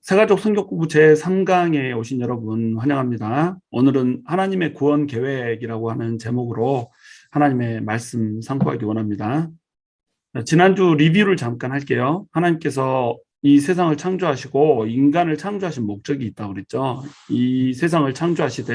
새가족 성격공부 제3강에 오신 여러분 환영합니다. 오늘은 하나님의 구원 계획이라고 하는 제목으로 하나님의 말씀 상고하기 원합니다. 지난주 리뷰를 잠깐 할게요. 하나님께서 이 세상을 창조하시고 인간을 창조하신 목적이 있다고 그랬죠. 이 세상을 창조하실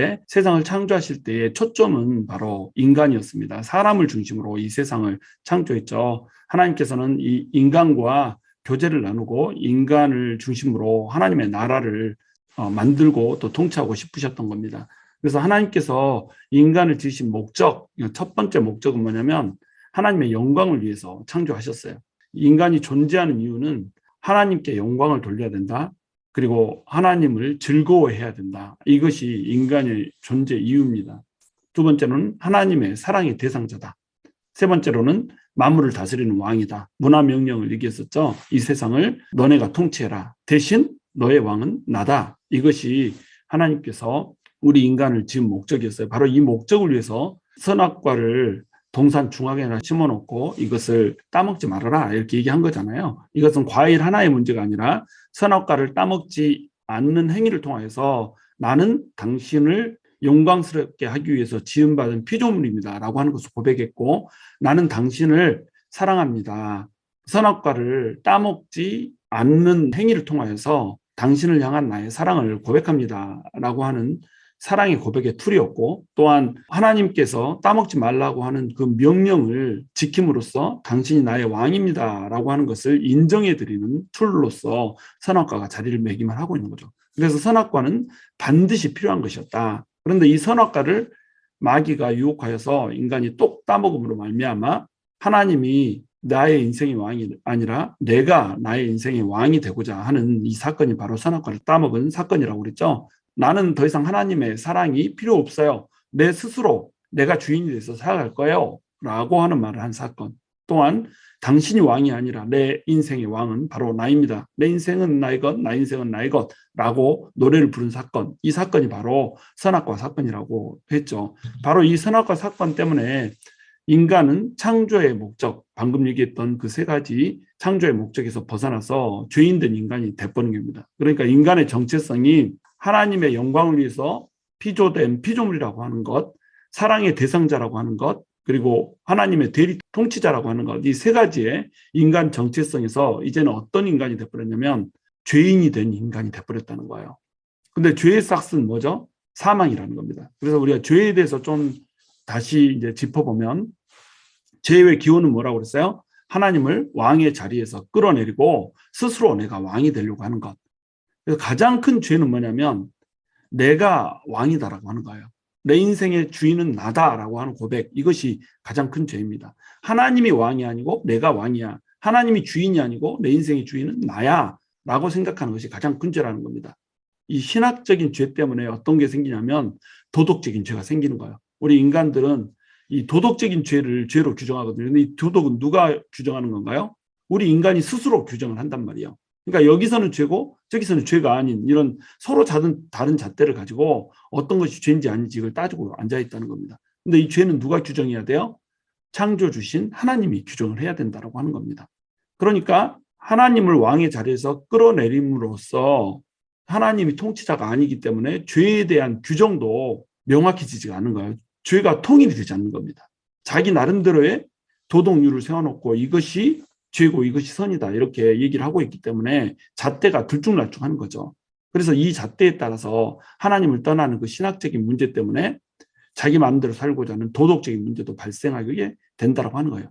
때의 초점은 바로 인간이었습니다. 사람을 중심으로 이 세상을 창조했죠. 하나님께서는 이 인간과 교제를 나누고 인간을 중심으로 하나님의 나라를 만들고 또 통치하고 싶으셨던 겁니다. 그래서 하나님께서 인간을 지으신 목적, 첫 번째 목적은 뭐냐면 하나님의 영광을 위해서 창조하셨어요. 인간이 존재하는 이유는 하나님께 영광을 돌려야 된다. 그리고 하나님을 즐거워해야 된다. 이것이 인간의 존재 이유입니다. 두 번째는 하나님의 사랑의 대상자다. 세 번째로는 만물을 다스리는 왕이다. 문화명령을 얘기했었죠. 이 세상을 너네가 통치해라. 대신 너의 왕은 나다. 이것이 하나님께서 우리 인간을 지은 목적이었어요. 바로 이 목적을 위해서 선악과를 동산 중앙에나 심어놓고 이것을 따먹지 말아라 이렇게 얘기한 거잖아요. 이것은 과일 하나의 문제가 아니라 선악과를 따먹지 않는 행위를 통해서 나는 당신을 영광스럽게 하기 위해서 지음받은 피조물입니다 라고 하는 것을 고백했고, 나는 당신을 사랑합니다. 선악과를 따먹지 않는 행위를 통하여서 당신을 향한 나의 사랑을 고백합니다 라고 하는 사랑의 고백의 툴이었고, 또한 하나님께서 따먹지 말라고 하는 그 명령을 지킴으로써 당신이 나의 왕입니다 라고 하는 것을 인정해드리는 툴로서 선악과가 자리를 매김을 하고 있는 거죠. 그래서 선악과는 반드시 필요한 것이었다. 그런데 이 선악과를 마귀가 유혹하여서 인간이 똑 따먹음으로 말미암아 하나님이 나의 인생의 왕이 아니라 내가 나의 인생의 왕이 되고자 하는 이 사건이 바로 선악과를 따먹은 사건이라고 그랬죠. 나는 더 이상 하나님의 사랑이 필요 없어요. 내 스스로 내가 주인이 돼서 살아갈 거예요 라고 하는 말을 한 사건. 또한 당신이 왕이 아니라 내 인생의 왕은 바로 나입니다. 내 인생은 나의 것, 나 인생은 나의 것 라고 노래를 부른 사건. 이 사건이 바로 선악과 사건이라고 했죠. 바로 이 선악과 사건 때문에 인간은 창조의 목적, 방금 얘기했던 그 세 가지 창조의 목적에서 벗어나서 죄인된 인간이 돼버린 겁니다. 그러니까 인간의 정체성이 하나님의 영광을 위해서 피조된 피조물이라고 하는 것, 사랑의 대상자라고 하는 것, 그리고 하나님의 대리 통치자라고 하는 것, 이 세 가지의 인간 정체성에서 이제는 어떤 인간이 돼버렸냐면 죄인이 된 인간이 돼버렸다는 거예요. 근데 죄의 싹은 뭐죠? 사망이라는 겁니다. 그래서 우리가 죄에 대해서 좀 다시 이제 짚어보면 죄의 기원은 뭐라고 그랬어요? 하나님을 왕의 자리에서 끌어내리고 스스로 내가 왕이 되려고 하는 것. 그래서 가장 큰 죄는 뭐냐면 내가 왕이다라고 하는 거예요. 내 인생의 주인은 나다라고 하는 고백, 이것이 가장 큰 죄입니다. 하나님이 왕이 아니고 내가 왕이야. 하나님이 주인이 아니고 내 인생의 주인은 나야 라고 생각하는 것이 가장 큰 죄라는 겁니다. 이 신학적인 죄 때문에 어떤 게 생기냐면 도덕적인 죄가 생기는 거예요. 우리 인간들은 이 도덕적인 죄를 죄로 규정하거든요. 근데 이 도덕은 누가 규정하는 건가요? 우리 인간이 스스로 규정을 한단 말이에요. 그러니까 여기서는 죄고 저기서는 죄가 아닌 이런 서로 다른 잣대를 가지고 어떤 것이 죄인지 아닌지 이걸 따지고 앉아있다는 겁니다. 근데 이 죄는 누가 규정해야 돼요? 창조 주신 하나님이 규정을 해야 된다고 하는 겁니다. 그러니까 하나님을 왕의 자리에서 끌어내림으로써 하나님이 통치자가 아니기 때문에 죄에 대한 규정도 명확해지지가 않는 거예요. 죄가 통일이 되지 않는 겁니다. 자기 나름대로의 도덕률을 세워놓고 이것이 죄고 이것이 선이다 이렇게 얘기를 하고 있기 때문에 잣대가 들쭉날쭉하는 거죠. 그래서 이 잣대에 따라서 하나님을 떠나는 그 신학적인 문제 때문에 자기 마음대로 살고자 하는 도덕적인 문제도 발생하게 된다고 하는 거예요.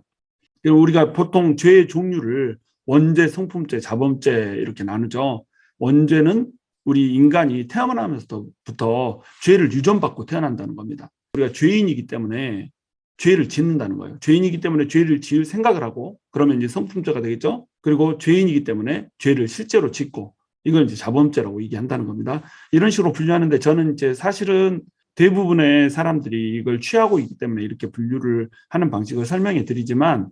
우리가 보통 죄의 종류를 원죄, 성품죄, 자범죄 이렇게 나누죠. 원죄는 우리 인간이 태어나면서부터 죄를 유전받고 태어난다는 겁니다. 우리가 죄인이기 때문에 죄를 짓는다는 거예요. 죄인이기 때문에 죄를 지을 생각을 하고 그러면 이제 성품죄가 되겠죠. 그리고 죄인이기 때문에 죄를 실제로 짓고 이건 이제 자범죄라고 얘기한다는 겁니다. 이런 식으로 분류하는데 저는 이제 사실은 대부분의 사람들이 이걸 취하고 있기 때문에 이렇게 분류를 하는 방식을 설명해 드리지만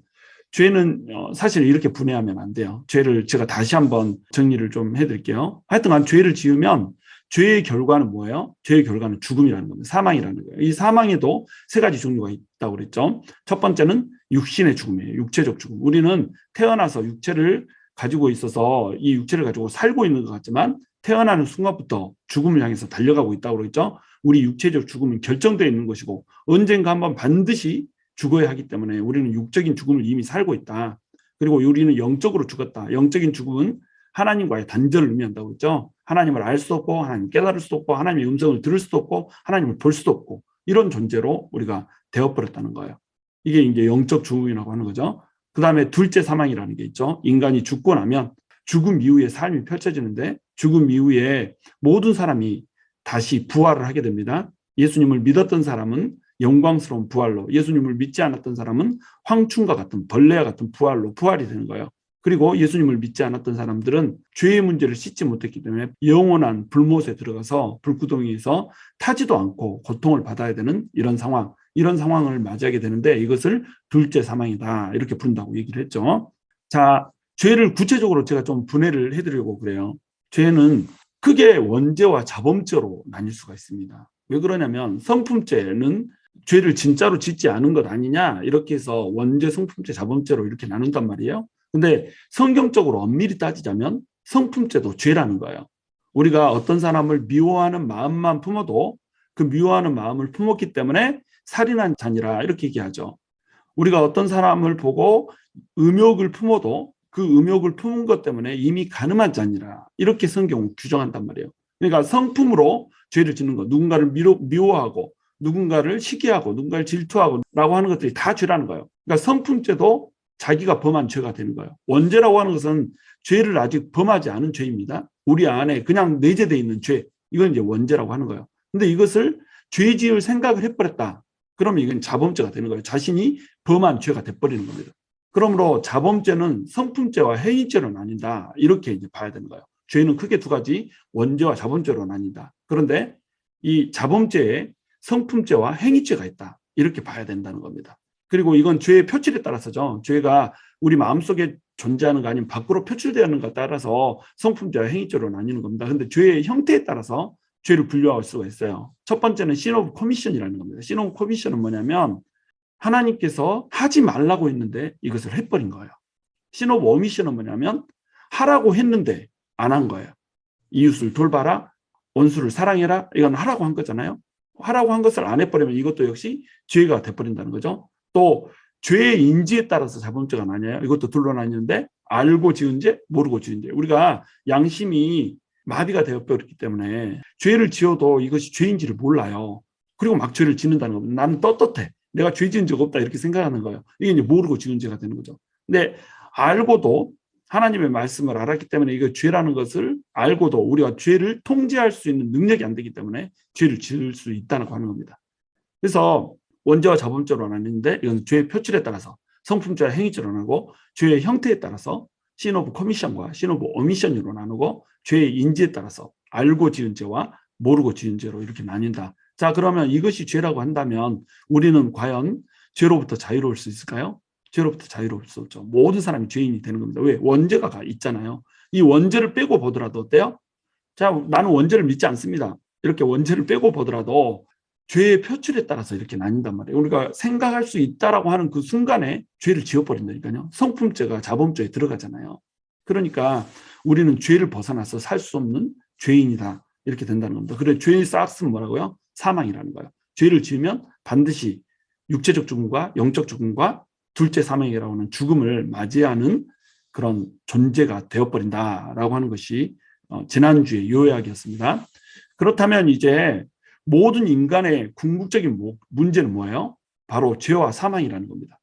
죄는 사실 이렇게 분해하면 안 돼요. 죄를 제가 다시 한번 정리를 좀 해드릴게요. 하여튼간 죄를 지으면 죄의 결과는 뭐예요? 죄의 결과는 죽음이라는 겁니다. 사망이라는 거예요. 이 사망에도 세 가지 종류가 있다고 그랬죠. 첫 번째는 육신의 죽음이에요. 육체적 죽음. 우리는 태어나서 육체를 가지고 있어서 이 육체를 가지고 살고 있는 것 같지만 태어나는 순간부터 죽음을 향해서 달려가고 있다고 그러죠. 우리 육체적 죽음은 결정되어 있는 것이고 언젠가 한번 반드시 죽어야 하기 때문에 우리는 육적인 죽음을 이미 살고 있다. 그리고 우리는 영적으로 죽었다. 영적인 죽음은 하나님과의 단절을 의미한다고 그랬죠. 하나님을 알 수 없고 하나님을 깨달을 수도 없고 하나님의 음성을 들을 수도 없고 하나님을 볼 수도 없고 이런 존재로 우리가 되어버렸다는 거예요. 이게 이제 영적 죽음이라고 하는 거죠. 그 다음에 둘째 사망이라는 게 있죠. 인간이 죽고 나면 죽음 이후에 삶이 펼쳐지는데 죽음 이후에 모든 사람이 다시 부활을 하게 됩니다. 예수님을 믿었던 사람은 영광스러운 부활로, 예수님을 믿지 않았던 사람은 황충과 같은 벌레와 같은 부활로 부활이 되는 거예요. 그리고 예수님을 믿지 않았던 사람들은 죄의 문제를 씻지 못했기 때문에 영원한 불못에 들어가서 불구덩이에서 타지도 않고 고통을 받아야 되는 이런 상황을 맞이하게 되는데 이것을 둘째 사망이다 이렇게 부른다고 얘기를 했죠. 자, 죄를 구체적으로 제가 좀 분해를 해드리려고 그래요. 죄는 크게 원죄와 자범죄로 나뉠 수가 있습니다. 왜 그러냐면 성품죄는 죄를 진짜로 짓지 않은 것 아니냐 이렇게 해서 원죄, 성품죄, 자범죄로 이렇게 나눈단 말이에요. 근데 성경적으로 엄밀히 따지자면 성품죄도 죄라는 거예요. 우리가 어떤 사람을 미워하는 마음만 품어도 그 미워하는 마음을 품었기 때문에 살인한 자니라 이렇게 얘기하죠. 우리가 어떤 사람을 보고 음욕을 품어도 그 음욕을 품은 것 때문에 이미 간음한 자니라 이렇게 성경은 규정한단 말이에요. 그러니까 성품으로 죄를 짓는 것, 누군가를 미워하고 누군가를 시기하고 누군가를 질투하고 라고 하는 것들이 다 죄라는 거예요. 그러니까 성품죄도 자기가 범한 죄가 되는 거예요. 원죄라고 하는 것은 죄를 아직 범하지 않은 죄입니다. 우리 안에 그냥 내재되어 있는 죄, 이건 이제 원죄라고 하는 거예요. 근데 이것을 죄 지을 생각을 해버렸다. 그러면 이건 자범죄가 되는 거예요. 자신이 범한 죄가 돼버리는 겁니다. 그러므로 자범죄는 성품죄와 행위죄로 나뉜다. 이렇게 이제 봐야 되는 거예요. 죄는 크게 두 가지, 원죄와 자범죄로 나뉜다. 그런데 이 자범죄에 성품죄와 행위죄가 있다. 이렇게 봐야 된다는 겁니다. 그리고 이건 죄의 표출에 따라서죠. 죄가 우리 마음속에 존재하는 거 아니면 밖으로 표출되는 것에 따라서 성품죄와 행위죄로 나뉘는 겁니다. 그런데 죄의 형태에 따라서 죄를 분류할 수가 있어요. 첫 번째는 sin of commission이라는 겁니다. sin of commission은 뭐냐면 하나님께서 하지 말라고 했는데 이것을 해버린 거예요. sin of omission은 뭐냐면 하라고 했는데 안 한 거예요. 이웃을 돌봐라, 원수를 사랑해라, 이건 하라고 한 거잖아요. 하라고 한 것을 안 해버리면 이것도 역시 죄가 돼버린다는 거죠. 또 죄의 인지에 따라서 자범죄가 나뉘어요. 이것도 둘로 나뉘는데 알고 지은 죄, 모르고 지은 죄. 우리가 양심이 마비가 되어버렸기 때문에 죄를 지어도 이것이 죄인지를 몰라요. 그리고 막 죄를 짓는다는 겁니다. 나는 떳떳해. 내가 죄 지은 적 없다 이렇게 생각하는 거예요. 이게 이제 모르고 지은 죄가 되는 거죠. 근데 알고도 하나님의 말씀을 알았기 때문에 이거 죄라는 것을 알고도 우리가 죄를 통제할 수 있는 능력이 안 되기 때문에 죄를 지을 수 있다고 하는 겁니다. 그래서 원죄와 자범죄로 나뉘는데 이건 죄의 표출에 따라서 성품죄와 행위죄로 나누고 죄의 형태에 따라서 sin of commission과 sin of omission으로 나누고 죄의 인지에 따라서 알고 지은 죄와 모르고 지은 죄로 이렇게 나뉜다. 자, 그러면 이것이 죄라고 한다면 우리는 과연 죄로부터 자유로울 수 있을까요? 죄로부터 자유로울 수 없죠. 모든 사람이 죄인이 되는 겁니다. 왜? 원죄가 있잖아요. 이 원죄를 빼고 보더라도 어때요? 자, 나는 원죄를 믿지 않습니다. 이렇게 원죄를 빼고 보더라도 죄의 표출에 따라서 이렇게 나뉜단 말이에요. 우리가 생각할 수 있다라고 하는 그 순간에 죄를 지어버린다니까요. 성품죄가 자범죄에 들어가잖아요. 그러니까 우리는 죄를 벗어나서 살 수 없는 죄인이다. 이렇게 된다는 겁니다. 그래 죄의 싹스는 뭐라고요? 사망이라는 거예요. 죄를 지으면 반드시 육체적 죽음과 영적 죽음과 둘째 사망이라고 하는 죽음을 맞이하는 그런 존재가 되어버린다라고 하는 것이 지난주의 요약이었습니다. 그렇다면 이제 모든 인간의 궁극적인 문제는 뭐예요? 바로 죄와 사망이라는 겁니다.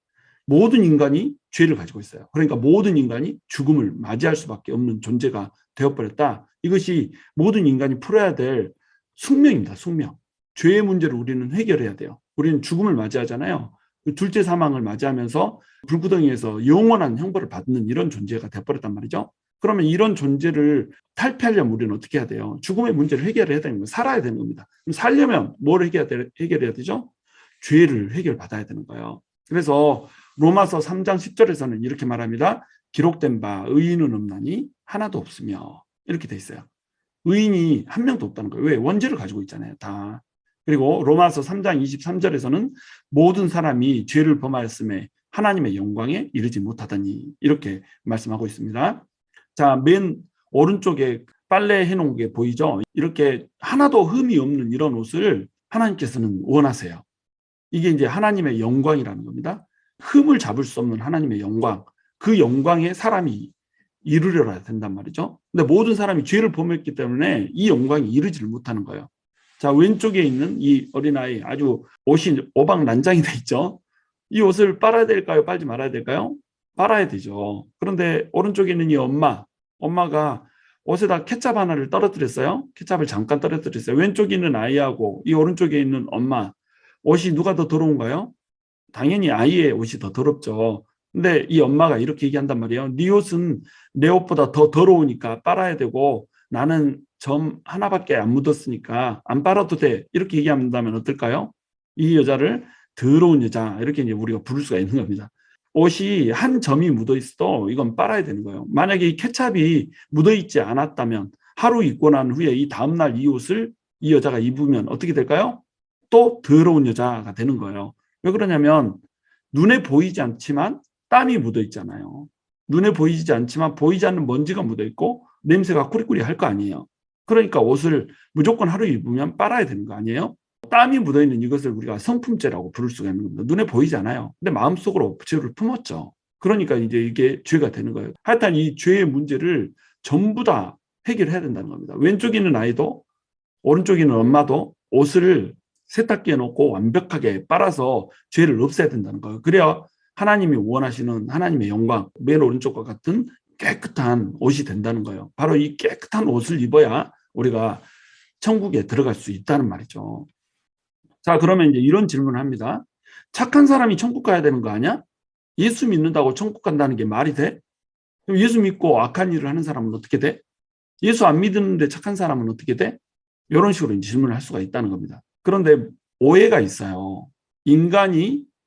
모든 인간이 죄를 가지고 있어요. 그러니까 모든 인간이 죽음을 맞이할 수밖에 없는 존재가 되어버렸다. 이것이 모든 인간이 풀어야 될 숙명입니다. 숙명. 죄의 문제를 우리는 해결해야 돼요. 우리는 죽음을 맞이하잖아요. 둘째 사망을 맞이하면서 불구덩이에서 영원한 형벌을 받는 이런 존재가 되어버렸단 말이죠. 그러면 이런 존재를 탈피하려면 우리는 어떻게 해야 돼요? 죽음의 문제를 해결해야 되는 거예요. 살아야 되는 겁니다. 그럼 살려면 뭘 해결해야 되죠? 죄를 해결받아야 되는 거예요. 그래서 로마서 3장 10절에서는 이렇게 말합니다. 기록된 바 의인은 없나니 하나도 없으며 이렇게 돼 있어요. 의인이 한 명도 없다는 거예요. 왜? 원죄를 가지고 있잖아요. 다. 그리고 로마서 3장 23절에서는 모든 사람이 죄를 범하였음에 하나님의 영광에 이르지 못하다니 이렇게 말씀하고 있습니다. 자, 맨 오른쪽에 빨래 해놓은 게 보이죠? 이렇게 하나도 흠이 없는 이런 옷을 하나님께서는 원하세요. 이게 이제 하나님의 영광이라는 겁니다. 흠을 잡을 수 없는 하나님의 영광, 그 영광에 사람이 이르려야 된단 말이죠. 근데 모든 사람이 죄를 범했기 때문에 이 영광이 이르지를 못하는 거예요. 자, 왼쪽에 있는 이 어린아이, 아주 옷이 오방난장이 돼 있죠. 이 옷을 빨아야 될까요? 빨지 말아야 될까요? 빨아야 되죠. 그런데 오른쪽에 있는 이 엄마가 옷에다 케찹 하나를 떨어뜨렸어요. 케찹을 잠깐 떨어뜨렸어요. 왼쪽에 있는 아이하고 이 오른쪽에 있는 엄마, 옷이 누가 더 더러운가요? 당연히 아이의 옷이 더 더럽죠. 근데 이 엄마가 이렇게 얘기한단 말이에요. 네 옷은 내 옷보다 더 더러우니까 빨아야 되고 나는 점 하나밖에 안 묻었으니까 안 빨아도 돼. 이렇게 얘기한다면 어떨까요? 이 여자를 더러운 여자 이렇게 이제 우리가 부를 수가 있는 겁니다. 옷이 한 점이 묻어 있어도 이건 빨아야 되는 거예요. 만약에 이 케찹이 묻어 있지 않았다면 하루 입고 난 후에 이 다음날 이 옷을 이 여자가 입으면 어떻게 될까요? 또 더러운 여자가 되는 거예요. 왜 그러냐면 눈에 보이지 않지만 땀이 묻어 있잖아요. 눈에 보이지 않지만 보이지 않는 먼지가 묻어 있고 냄새가 꾸리꾸리 할 거 아니에요. 그러니까 옷을 무조건 하루 입으면 빨아야 되는 거 아니에요? 땀이 묻어 있는 이것을 우리가 성품죄라고 부를 수가 있는 겁니다. 눈에 보이지 않아요. 근데 마음속으로 죄를 품었죠. 그러니까 이제 이게 죄가 되는 거예요. 하여튼 이 죄의 문제를 전부 다 해결해야 된다는 겁니다. 왼쪽에 있는 아이도 오른쪽에 있는 엄마도 옷을 세탁기에 놓고 완벽하게 빨아서 죄를 없애야 된다는 거예요. 그래야 하나님이 원하시는 하나님의 영광, 맨 오른쪽과 같은 깨끗한 옷이 된다는 거예요. 바로 이 깨끗한 옷을 입어야 우리가 천국에 들어갈 수 있다는 말이죠. 자, 그러면 이제 이런 질문을 합니다. 착한 사람이 천국 가야 되는 거 아니야? 예수 믿는다고 천국 간다는 게 말이 돼? 그럼 예수 믿고 악한 일을 하는 사람은 어떻게 돼? 예수 안 믿는데 착한 사람은 어떻게 돼? 이런 식으로 질문을 할 수가 있다는 겁니다. 그런데 오해가 있어요.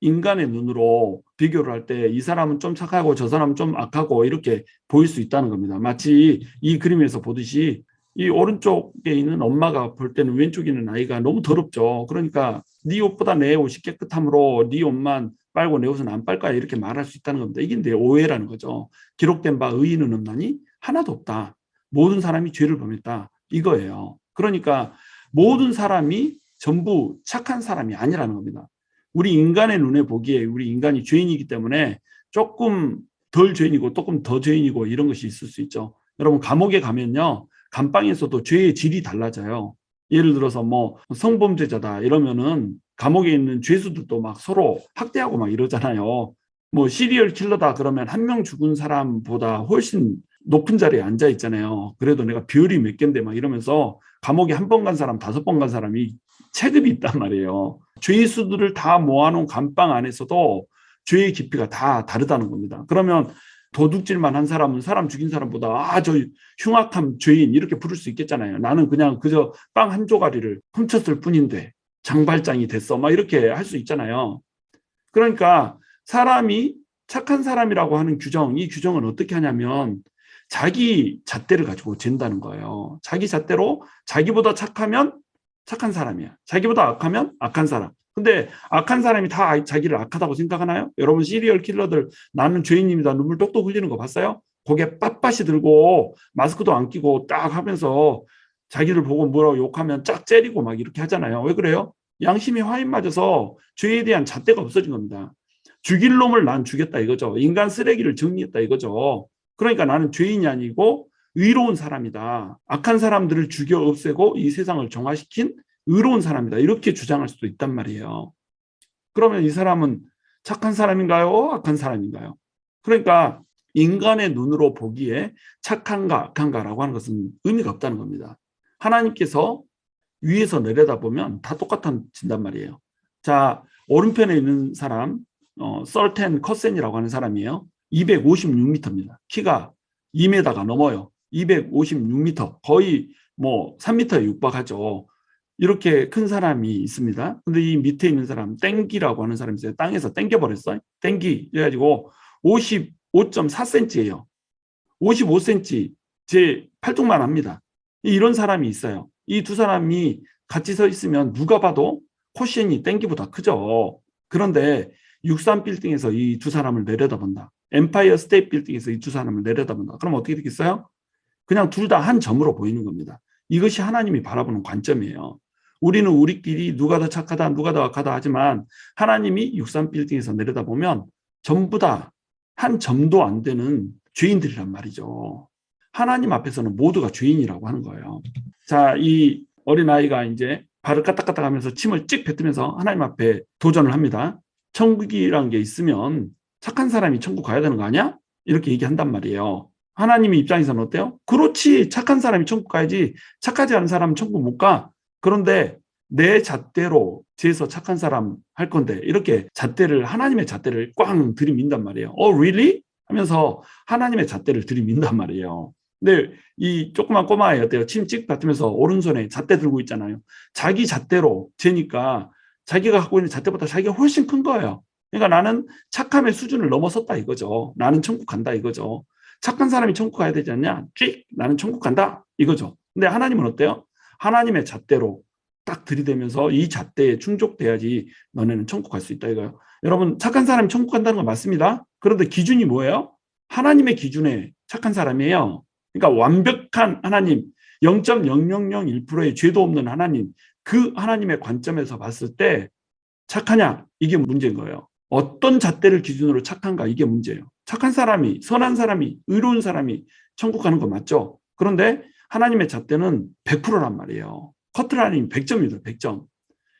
인간의 눈으로 비교를 할 때 이 사람은 좀 착하고 저 사람은 좀 악하고 이렇게 보일 수 있다는 겁니다. 마치 이 그림에서 보듯이 이 오른쪽에 있는 엄마가 볼 때는 왼쪽에 있는 아이가 너무 더럽죠. 그러니까 네 옷보다 내 옷이 깨끗함으로 네 옷만 빨고 내 옷은 안 빨까요? 이렇게 말할 수 있다는 겁니다. 이게 내 오해라는 거죠. 기록된 바 의인은 없나니 하나도 없다. 모든 사람이 죄를 범했다. 이거예요. 그러니까 모든 사람이 전부 착한 사람이 아니라는 겁니다. 우리 인간의 눈에 보기에 우리 인간이 죄인이기 때문에 조금 덜 죄인이고 조금 더 죄인이고 이런 것이 있을 수 있죠. 여러분 감옥에 가면요. 감방에서도 죄의 질이 달라져요. 예를 들어서 뭐 성범죄자다 이러면은 감옥에 있는 죄수들도 막 서로 학대하고 막 이러잖아요. 뭐 시리얼 킬러다 그러면 한 명 죽은 사람보다 훨씬 높은 자리에 앉아 있잖아요. 그래도 내가 별이 몇 개인데 막 이러면서 감옥에 한 번 간 사람, 5번 간 사람이 체급이 있단 말이에요. 죄수들을 다 모아놓은 감방 안에서도 죄의 깊이가 다 다르다는 겁니다. 그러면 도둑질만 한 사람은 사람 죽인 사람보다 저 흉악한 죄인 이렇게 부를 수 있겠잖아요. 나는 그냥 그저 빵 한 조가리를 훔쳤을 뿐인데 장발장이 됐어. 막 이렇게 할 수 있잖아요. 그러니까 사람이 착한 사람이라고 하는 규정, 이 규정은 어떻게 하냐면 자기 잣대를 가지고 잰다는 거예요. 자기 잣대로 자기보다 착하면 착한 사람이야. 자기보다 악하면 악한 사람. 근데 악한 사람이 다 자기를 악하다고 생각하나요? 여러분 시리얼 킬러들 나는 죄인입니다. 눈물 똑똑 흘리는 거 봤어요? 고개 빳빳이 들고 마스크도 안 끼고 딱 하면서 자기를 보고 뭐라고 욕하면 쫙 째리고 막 이렇게 하잖아요. 왜 그래요? 양심이 화인 맞아서 죄에 대한 잣대가 없어진 겁니다. 죽일 놈을 난 죽였다 이거죠. 인간 쓰레기를 정리했다 이거죠. 그러니까 나는 죄인이 아니고 의로운 사람이다. 악한 사람들을 죽여 없애고 이 세상을 정화시킨 의로운 사람이다. 이렇게 주장할 수도 있단 말이에요. 그러면 이 사람은 착한 사람인가요? 악한 사람인가요? 그러니까 인간의 눈으로 보기에 착한가 악한가라고 하는 것은 의미가 없다는 겁니다. 하나님께서 위에서 내려다보면 다 똑같아진단 말이에요. 자, 오른편에 있는 사람 설텐 커센이라고 하는 사람이에요. 256m입니다. 키가 2m가 넘어요. 256m, 거의 뭐 3m에 육박하죠. 이렇게 큰 사람이 있습니다. 근데 이 밑에 있는 사람, 땡기라고 하는 사람이 있어요. 땅에서 땡겨버렸어요. 땡기. 그래가지고 55.4cm예요. 55cm, 제 팔뚝만 합니다. 이런 사람이 있어요. 이 두 사람이 같이 서 있으면 누가 봐도 코시엔이 땡기보다 크죠. 그런데 63빌딩에서 이 두 사람을 내려다본다. 엠파이어 스테이트 빌딩에서 이 두 사람을 내려다본다. 그럼 어떻게 되겠어요? 그냥 둘 다 한 점으로 보이는 겁니다. 이것이 하나님이 바라보는 관점이에요. 우리는 우리끼리 누가 더 착하다, 누가 더 악하다 하지만 하나님이 63빌딩에서 내려다보면 전부 다 한 점도 안 되는 죄인들이란 말이죠. 하나님 앞에서는 모두가 죄인이라고 하는 거예요. 자, 이 어린아이가 이제 발을 까딱까딱 하면서 침을 찍 뱉으면서 하나님 앞에 도전을 합니다. 천국이라는 게 있으면 착한 사람이 천국 가야 되는 거 아니야? 이렇게 얘기한단 말이에요. 하나님의 입장에서는 어때요? 그렇지, 착한 사람이 천국 가야지. 착하지 않은 사람은 천국 못 가. 그런데 내 잣대로 재서 착한 사람 할 건데 이렇게 잣대를, 하나님의 잣대를 꽝 들이민단 말이에요. really? 하면서 하나님의 잣대를 들이민단 말이에요. 근데 이 조그만 꼬마애 어때요? 침 찍 뱉으면서 오른손에 잣대 들고 있잖아요. 자기 잣대로 재니까 자기가 갖고 있는 잣대보다 자기가 훨씬 큰 거예요. 그러니까 나는 착함의 수준을 넘어섰다 이거죠. 나는 천국 간다 이거죠. 착한 사람이 천국 가야 되지 않냐? 찍! 나는 천국 간다 이거죠. 근데 하나님은 어때요? 하나님의 잣대로 딱 들이대면서 이 잣대에 충족돼야지 너네는 천국 갈 수 있다 이거예요. 여러분, 착한 사람이 천국 간다는 건 맞습니다. 그런데 기준이 뭐예요? 하나님의 기준에 착한 사람이에요. 그러니까 완벽한 하나님, 0.0001%의 죄도 없는 하나님, 그 하나님의 관점에서 봤을 때 착하냐? 이게 문제인 거예요. 어떤 잣대를 기준으로 착한가? 이게 문제예요. 착한 사람이, 선한 사람이, 의로운 사람이 천국 가는 거 맞죠? 그런데 하나님의 잣대는 100%란 말이에요. 커트라인이 100점이다, 100점.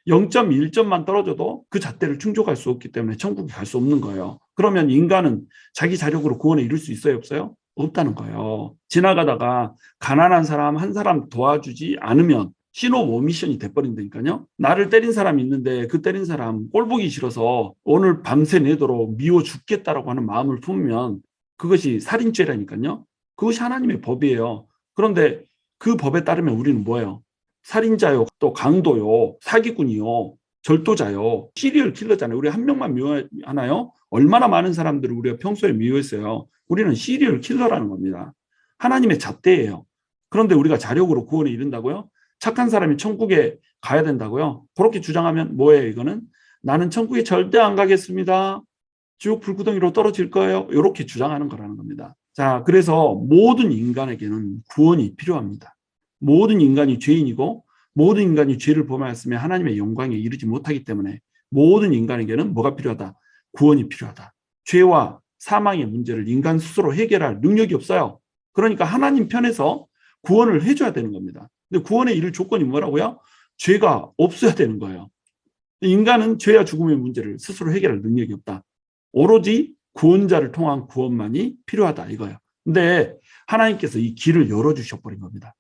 0.1점만 떨어져도 그 잣대를 충족할 수 없기 때문에 천국에 갈 수 없는 거예요. 그러면 인간은 자기 자력으로 구원에 이룰 수 있어요, 없어요? 없다는 거예요. 지나가다가 가난한 사람 한 사람 도와주지 않으면 신호 오미션이 돼버린다니까요. 나를 때린 사람이 있는데 그 때린 사람 꼴 보기 싫어서 오늘 밤새 내도록 미워 죽겠다라고 하는 마음을 품으면 그것이 살인죄라니까요. 그것이 하나님의 법이에요. 그런데 그 법에 따르면 우리는 뭐예요? 살인자요, 또 강도요, 사기꾼이요, 절도자요, 시리얼 킬러잖아요. 우리 한 명만 미워하나요? 얼마나 많은 사람들을 우리가 평소에 미워했어요. 우리는 시리얼 킬러라는 겁니다. 하나님의 잣대예요. 그런데 우리가 자력으로 구원에 이른다고요? 착한 사람이 천국에 가야 된다고요? 그렇게 주장하면 뭐예요, 이거는? 나는 천국에 절대 안 가겠습니다. 지옥 불구덩이로 떨어질 거예요. 이렇게 주장하는 거라는 겁니다. 자, 그래서 모든 인간에게는 구원이 필요합니다. 모든 인간이 죄인이고 모든 인간이 죄를 범하였으면 하나님의 영광에 이르지 못하기 때문에 모든 인간에게는 뭐가 필요하다? 구원이 필요하다. 죄와 사망의 문제를 인간 스스로 해결할 능력이 없어요. 그러니까 하나님 편에서 구원을 해줘야 되는 겁니다. 근데 구원에 이를 조건이 뭐라고요? 죄가 없어야 되는 거예요. 인간은 죄와 죽음의 문제를 스스로 해결할 능력이 없다. 오로지 구원자를 통한 구원만이 필요하다 이거예요. 근데 하나님께서 이 길을 열어주셔버린 겁니다.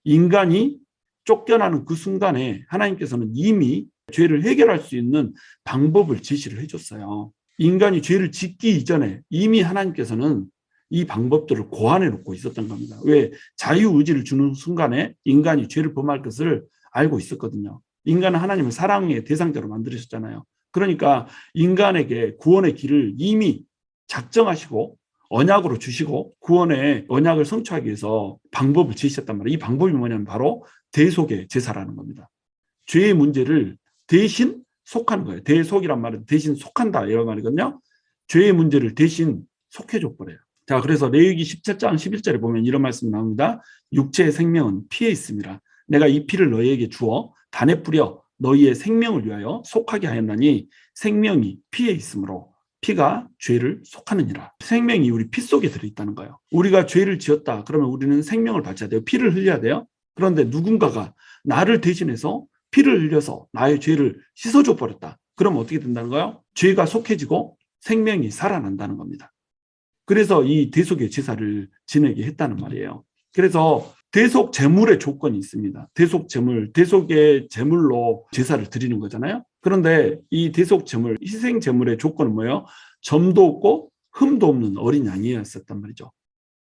인간이 쫓겨나는 그 순간에 하나님께서는 이미 죄를 해결할 수 있는 방법을 제시를 해줬어요. 인간이 죄를 짓기 이전에 이미 하나님께서는 이 방법들을 고안해 놓고 있었던 겁니다. 왜? 자유의지를 주는 순간에 인간이 죄를 범할 것을 알고 있었거든요. 인간은 하나님을 사랑의 대상자로 만들으셨잖아요. 그러니까 인간에게 구원의 길을 이미 작정하시고 언약으로 주시고 구원의 언약을 성취하기 위해서 방법을 제시했단 말이에요. 이 방법이 뭐냐면 바로 대속의 제사라는 겁니다. 죄의 문제를 대신 속하는 거예요. 대속이란 말은 대신 속한다 이런 말이거든요. 죄의 문제를 대신 속해줘 버려요. 자, 그래서 레위기 17장 11절에 보면 이런 말씀 나옵니다. 육체의 생명은 피에 있습니다. 내가 이 피를 너희에게 주어 단에 뿌려 너희의 생명을 위하여 속하게 하였나니 생명이 피에 있으므로 피가 죄를 속하느니라. 생명이 우리 피 속에 들어있다는 거예요. 우리가 죄를 지었다 그러면 우리는 생명을 바쳐야 돼요. 피를 흘려야 돼요. 그런데 누군가가 나를 대신해서 피를 흘려서 나의 죄를 씻어줘 버렸다. 그럼 어떻게 된다는 거예요? 죄가 속해지고 생명이 살아난다는 겁니다. 그래서 이 대속의 제사를 지내게 했다는 말이에요. 그래서 대속 제물의 조건이 있습니다. 대속 제물, 대속의 제물로 제사를 드리는 거잖아요. 그런데 이 대속 제물, 희생 제물의 조건은 뭐예요? 점도 없고 흠도 없는 어린 양이었었단 말이죠.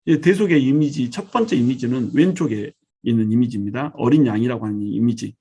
이 대속의 이미지, 첫 번째 이미지는 왼쪽에 있는 이미지입니다. 어린 양이라고 하는 이미지.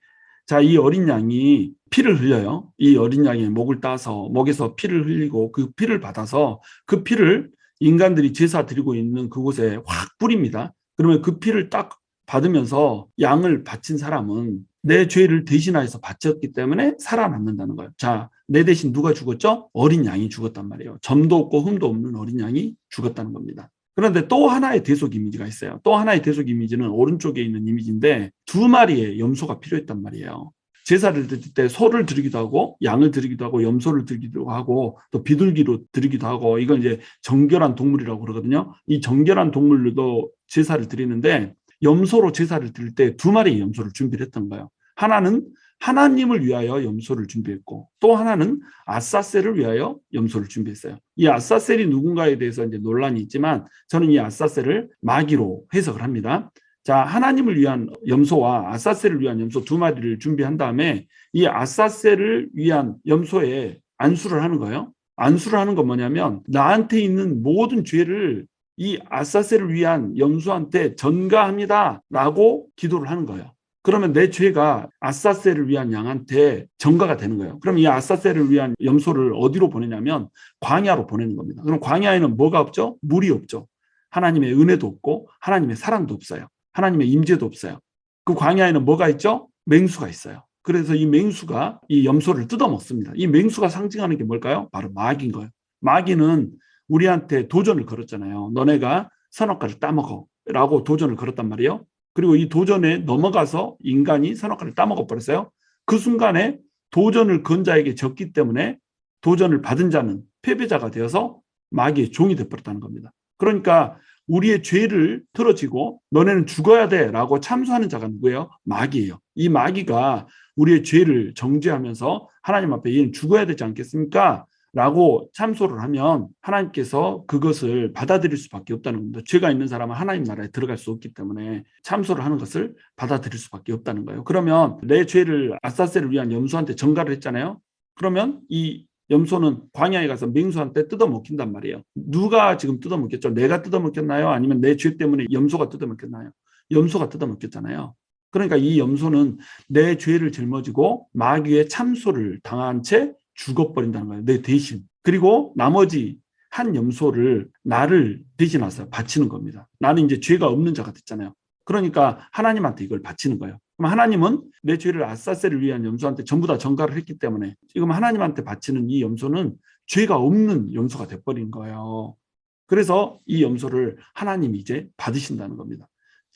자, 이 어린 양이 피를 흘려요. 이 어린 양의 목을 따서 목에서 피를 흘리고 그 피를 받아서 그 피를 인간들이 제사 드리고 있는 그곳에 확 뿌립니다. 그러면 그 피를 딱 받으면서 양을 바친 사람은 내 죄를 대신하여서 바쳤기 때문에 살아남는다는 거예요. 자, 내 대신 누가 죽었죠? 어린 양이 죽었단 말이에요. 점도 없고 흠도 없는 어린 양이 죽었다는 겁니다. 그런데 또 하나의 대속 이미지가 있어요. 또 하나의 대속 이미지는 오른쪽에 있는 이미지인데 두 마리의 염소가 필요했단 말이에요. 제사를 드릴 때 소를 드리기도 하고 양을 드리기도 하고 염소를 드리기도 하고 또 비둘기로 드리기도 하고, 이건 이제 정결한 동물이라고 그러거든요. 이 정결한 동물로도 제사를 드리는데 염소로 제사를 드릴 때 두 마리의 염소를 준비를 했던 거예요. 하나는 하나님을 위하여 염소를 준비했고 또 하나는 아사셀을 위하여 염소를 준비했어요. 이 아사셀이 누군가에 대해서 이제 논란이 있지만 저는 이 아사셀을 마귀로 해석을 합니다. 자, 하나님을 위한 염소와 아사셀을 위한 염소 두 마리를 준비한 다음에 이 아사셀을 위한 염소에 안수를 하는 거예요. 안수를 하는 건 뭐냐면 나한테 있는 모든 죄를 이 아사셀을 위한 염소한테 전가합니다 라고 기도를 하는 거예요. 그러면 내 죄가 아사셀을 위한 양한테 전가가 되는 거예요. 그럼 이 아사셀을 위한 염소를 어디로 보내냐면 광야로 보내는 겁니다. 그럼 광야에는 뭐가 없죠? 물이 없죠. 하나님의 은혜도 없고 하나님의 사랑도 없어요. 하나님의 임재도 없어요. 그 광야에는 뭐가 있죠? 맹수가 있어요. 그래서 이 맹수가 이 염소를 뜯어먹습니다. 이 맹수가 상징하는 게 뭘까요? 바로 마귀인 거예요. 마귀는 우리한테 도전을 걸었잖아요. 너네가 선악과를 따먹어 라고 도전을 걸었단 말이에요. 그리고 이 도전에 넘어가서 인간이 선악과를 따먹어 버렸어요. 그 순간에 도전을 건 자에게 졌기 때문에 도전을 받은 자는 패배자가 되어서 마귀의 종이 되어버렸다는 겁니다. 그러니까 우리의 죄를 틀어지고 너네는 죽어야 돼 라고 참소하는 자가 누구예요? 마귀예요. 이 마귀가 우리의 죄를 정죄하면서 하나님 앞에 얘는 죽어야 되지 않겠습니까? 라고 참소를 하면 하나님께서 그것을 받아들일 수밖에 없다는 겁니다. 죄가 있는 사람은 하나님 나라에 들어갈 수 없기 때문에 참소를 하는 것을 받아들일 수밖에 없다는 거예요. 그러면 내 죄를 아사셀을 위한 염소한테 전가를 했잖아요. 그러면 이 염소는 광야에 가서 맹수한테 뜯어먹힌단 말이에요. 누가 지금 뜯어먹겠죠? 내가 뜯어먹혔나요? 아니면 내 죄 때문에 염소가 뜯어먹혔나요? 염소가 뜯어먹혔잖아요. 그러니까 이 염소는 내 죄를 짊어지고 마귀의 참소를 당한 채 죽어버린다는 거예요. 내 대신. 그리고 나머지 한 염소를 나를 대신해서 바치는 겁니다. 나는 이제 죄가 없는 자가 됐잖아요. 그러니까 하나님한테 이걸 바치는 거예요. 그럼 하나님은 내 죄를 아사셀을 위한 염소한테 전부 다 전가를 했기 때문에 지금 하나님한테 바치는 이 염소는 죄가 없는 염소가 돼버린 거예요. 그래서 이 염소를 하나님이 이제 받으신다는 겁니다.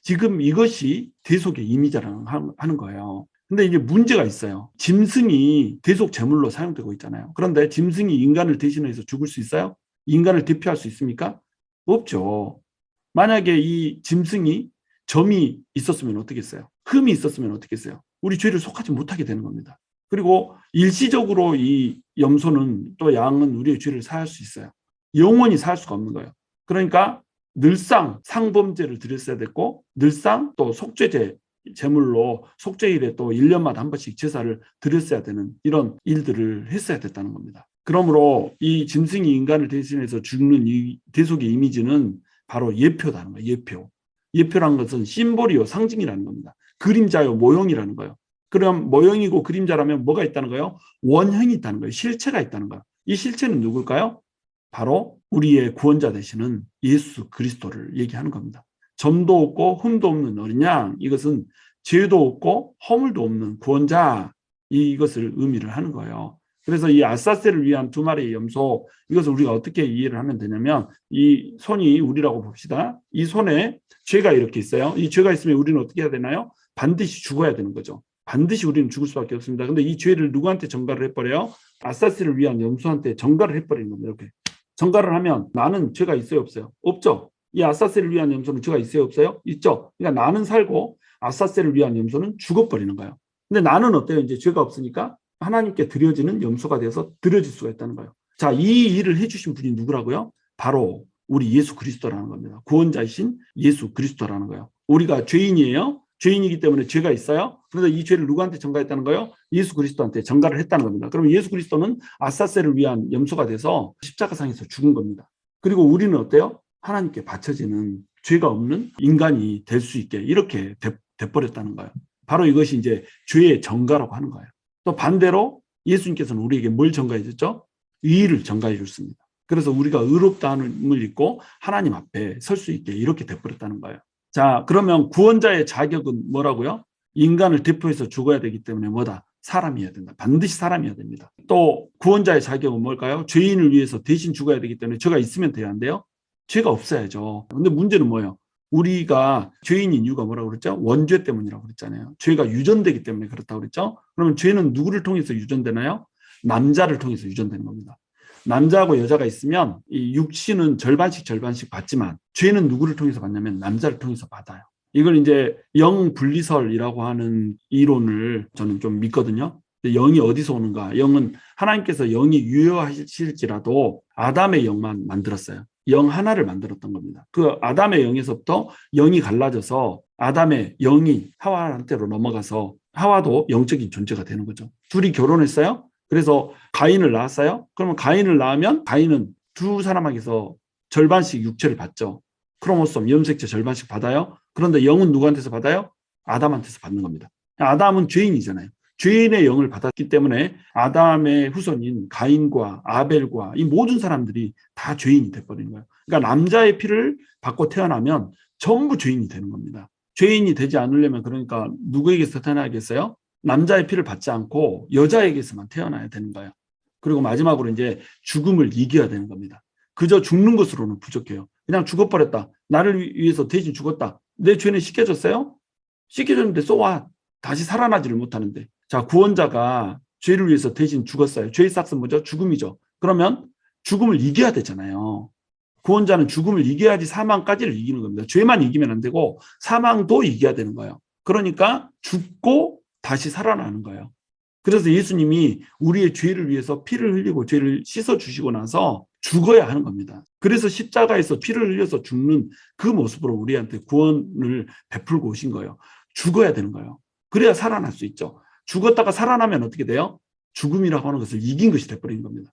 지금 이것이 대속의 이미지라는 하는 거예요. 근데 이제 문제가 있어요. 짐승이 대속 제물로 사용되고 있잖아요. 그런데 짐승이 인간을 대신해서 죽을 수 있어요? 인간을 대표할 수 있습니까? 없죠. 만약에 이 짐승이 점이 있었으면 어떻겠어요? 흠이 있었으면 어떻겠어요? 우리 죄를 속하지 못하게 되는 겁니다. 그리고 일시적으로 이 염소는 또 양은 우리의 죄를 사할 수 있어요. 영원히 살 수가 없는 거예요. 그러니까 늘상 상범죄를 드렸어야 됐고 늘상 또 속죄제 제물로 속죄일에 또 1년마다 한 번씩 제사를 드렸어야 되는 이런 일들을 했어야 됐다는 겁니다. 그러므로 이 짐승이 인간을 대신해서 죽는 이 대속의 이미지는 바로 예표라는 거예요. 예표. 예표란 것은 심볼이요, 상징이라는 겁니다. 그림자요, 모형이라는 거예요. 그럼 모형이고 그림자라면 뭐가 있다는 거예요? 원형이 있다는 거예요. 실체가 있다는 거예요. 이 실체는 누굴까요? 바로 우리의 구원자 되시는 예수 그리스도를 얘기하는 겁니다. 점도 없고 흠도 없는 어린 양, 이것은 죄도 없고 허물도 없는 구원자, 이것을 의미를 하는 거예요. 그래서 이 아사셀을 위한 두 마리의 염소, 이것을 우리가 어떻게 이해를 하면 되냐면 이 손이 우리라고 봅시다. 이 손에 죄가 이렇게 있어요. 이 죄가 있으면 우리는 어떻게 해야 되나요? 반드시 죽어야 되는 거죠. 반드시 우리는 죽을 수밖에 없습니다. 근데 이 죄를 누구한테 전가를 해버려요? 아사셀을 위한 염소한테 전가를 해버리는 겁니다. 이렇게 전가를 하면 나는 죄가 있어요, 없어요? 없죠. 이 아사셀을 위한 염소는 죄가 있어요, 없어요? 있죠. 그러니까 나는 살고 아사셀을 위한 염소는 죽어버리는 거예요. 근데 나는 어때요? 이제 죄가 없으니까 하나님께 드려지는 염소가 되어서 드려질 수가 있다는 거예요. 자, 이 일을 해주신 분이 누구라고요? 바로 우리 예수 그리스도라는 겁니다. 구원자이신 예수 그리스도라는 거예요. 우리가 죄인이에요. 죄인이기 때문에 죄가 있어요. 그래서 이 죄를 누구한테 전가했다는 거예요? 예수 그리스도한테 전가를 했다는 겁니다. 그러면 예수 그리스도는 아사셀을 위한 염소가 돼서 십자가상에서 죽은 겁니다. 그리고 우리는 어때요? 하나님께 바쳐지는 죄가 없는 인간이 될 수 있게 이렇게 돼버렸다는 거예요. 바로 이것이 이제 죄의 전가라고 하는 거예요. 또 반대로 예수님께서는 우리에게 뭘 전가해 줬죠? 의의를 전가해 줬습니다. 그래서 우리가 의롭다함을 입고 하나님 앞에 설 수 있게 이렇게 돼버렸다는 거예요. 자, 그러면 구원자의 자격은 뭐라고요? 인간을 대표해서 죽어야 되기 때문에 뭐다? 사람이어야 된다. 반드시 사람이어야 됩니다. 또 구원자의 자격은 뭘까요? 죄인을 위해서 대신 죽어야 되기 때문에 죄가 있으면 돼야 한대요. 죄가 없어야죠. 근데 문제는 뭐예요? 우리가 죄인인 이유가 뭐라고 그랬죠? 원죄 때문이라고 그랬잖아요. 죄가 유전되기 때문에 그렇다고 그랬죠? 그러면 죄는 누구를 통해서 유전되나요? 남자를 통해서 유전되는 겁니다. 남자하고 여자가 있으면 이 육신은 절반씩 절반씩 받지만 죄는 누구를 통해서 받냐면 남자를 통해서 받아요. 이걸 이제 영 분리설이라고 하는 이론을 저는 좀 믿거든요. 영이 어디서 오는가? 영은 하나님께서 영이 유효하실지라도 아담의 영만 만들었어요. 영 하나를 만들었던 겁니다. 그 아담의 영에서부터 영이 갈라져서 아담의 영이 하와한테로 넘어가서 하와도 영적인 존재가 되는 거죠. 둘이 결혼했어요. 그래서 가인을 낳았어요. 그러면 가인을 낳으면 가인은 두 사람에게서 절반씩 육체를 받죠. 크로모솜, 염색체 절반씩 받아요. 그런데 영은 누구한테서 받아요? 아담한테서 받는 겁니다. 아담은 죄인이잖아요. 죄인의 영을 받았기 때문에 아담의 후손인 가인과 아벨과 이 모든 사람들이 다 죄인이 돼버리는 거예요. 그러니까 남자의 피를 받고 태어나면 전부 죄인이 되는 겁니다. 죄인이 되지 않으려면 그러니까 누구에게서 태어나야겠어요? 남자의 피를 받지 않고 여자에게서만 태어나야 되는 거예요. 그리고 마지막으로 이제 죽음을 이겨야 되는 겁니다. 그저 죽는 것으로는 부족해요. 그냥 죽어버렸다. 나를 위해서 대신 죽었다. 내 죄는 씻겨졌어요? 씻겨졌는데 쏘아. 다시 살아나지를 못하는데. 자, 구원자가 죄를 위해서 대신 죽었어요. 죄의 삭은 뭐죠? 죽음이죠. 그러면 죽음을 이겨야 되잖아요. 구원자는 죽음을 이겨야지 사망까지를 이기는 겁니다. 죄만 이기면 안 되고 사망도 이겨야 되는 거예요. 그러니까 죽고 다시 살아나는 거예요. 그래서 예수님이 우리의 죄를 위해서 피를 흘리고 죄를 씻어주시고 나서 죽어야 하는 겁니다. 그래서 십자가에서 피를 흘려서 죽는 그 모습으로 우리한테 구원을 베풀고 오신 거예요. 죽어야 되는 거예요. 그래야 살아날 수 있죠. 죽었다가 살아나면 어떻게 돼요? 죽음이라고 하는 것을 이긴 것이 돼버리는 겁니다.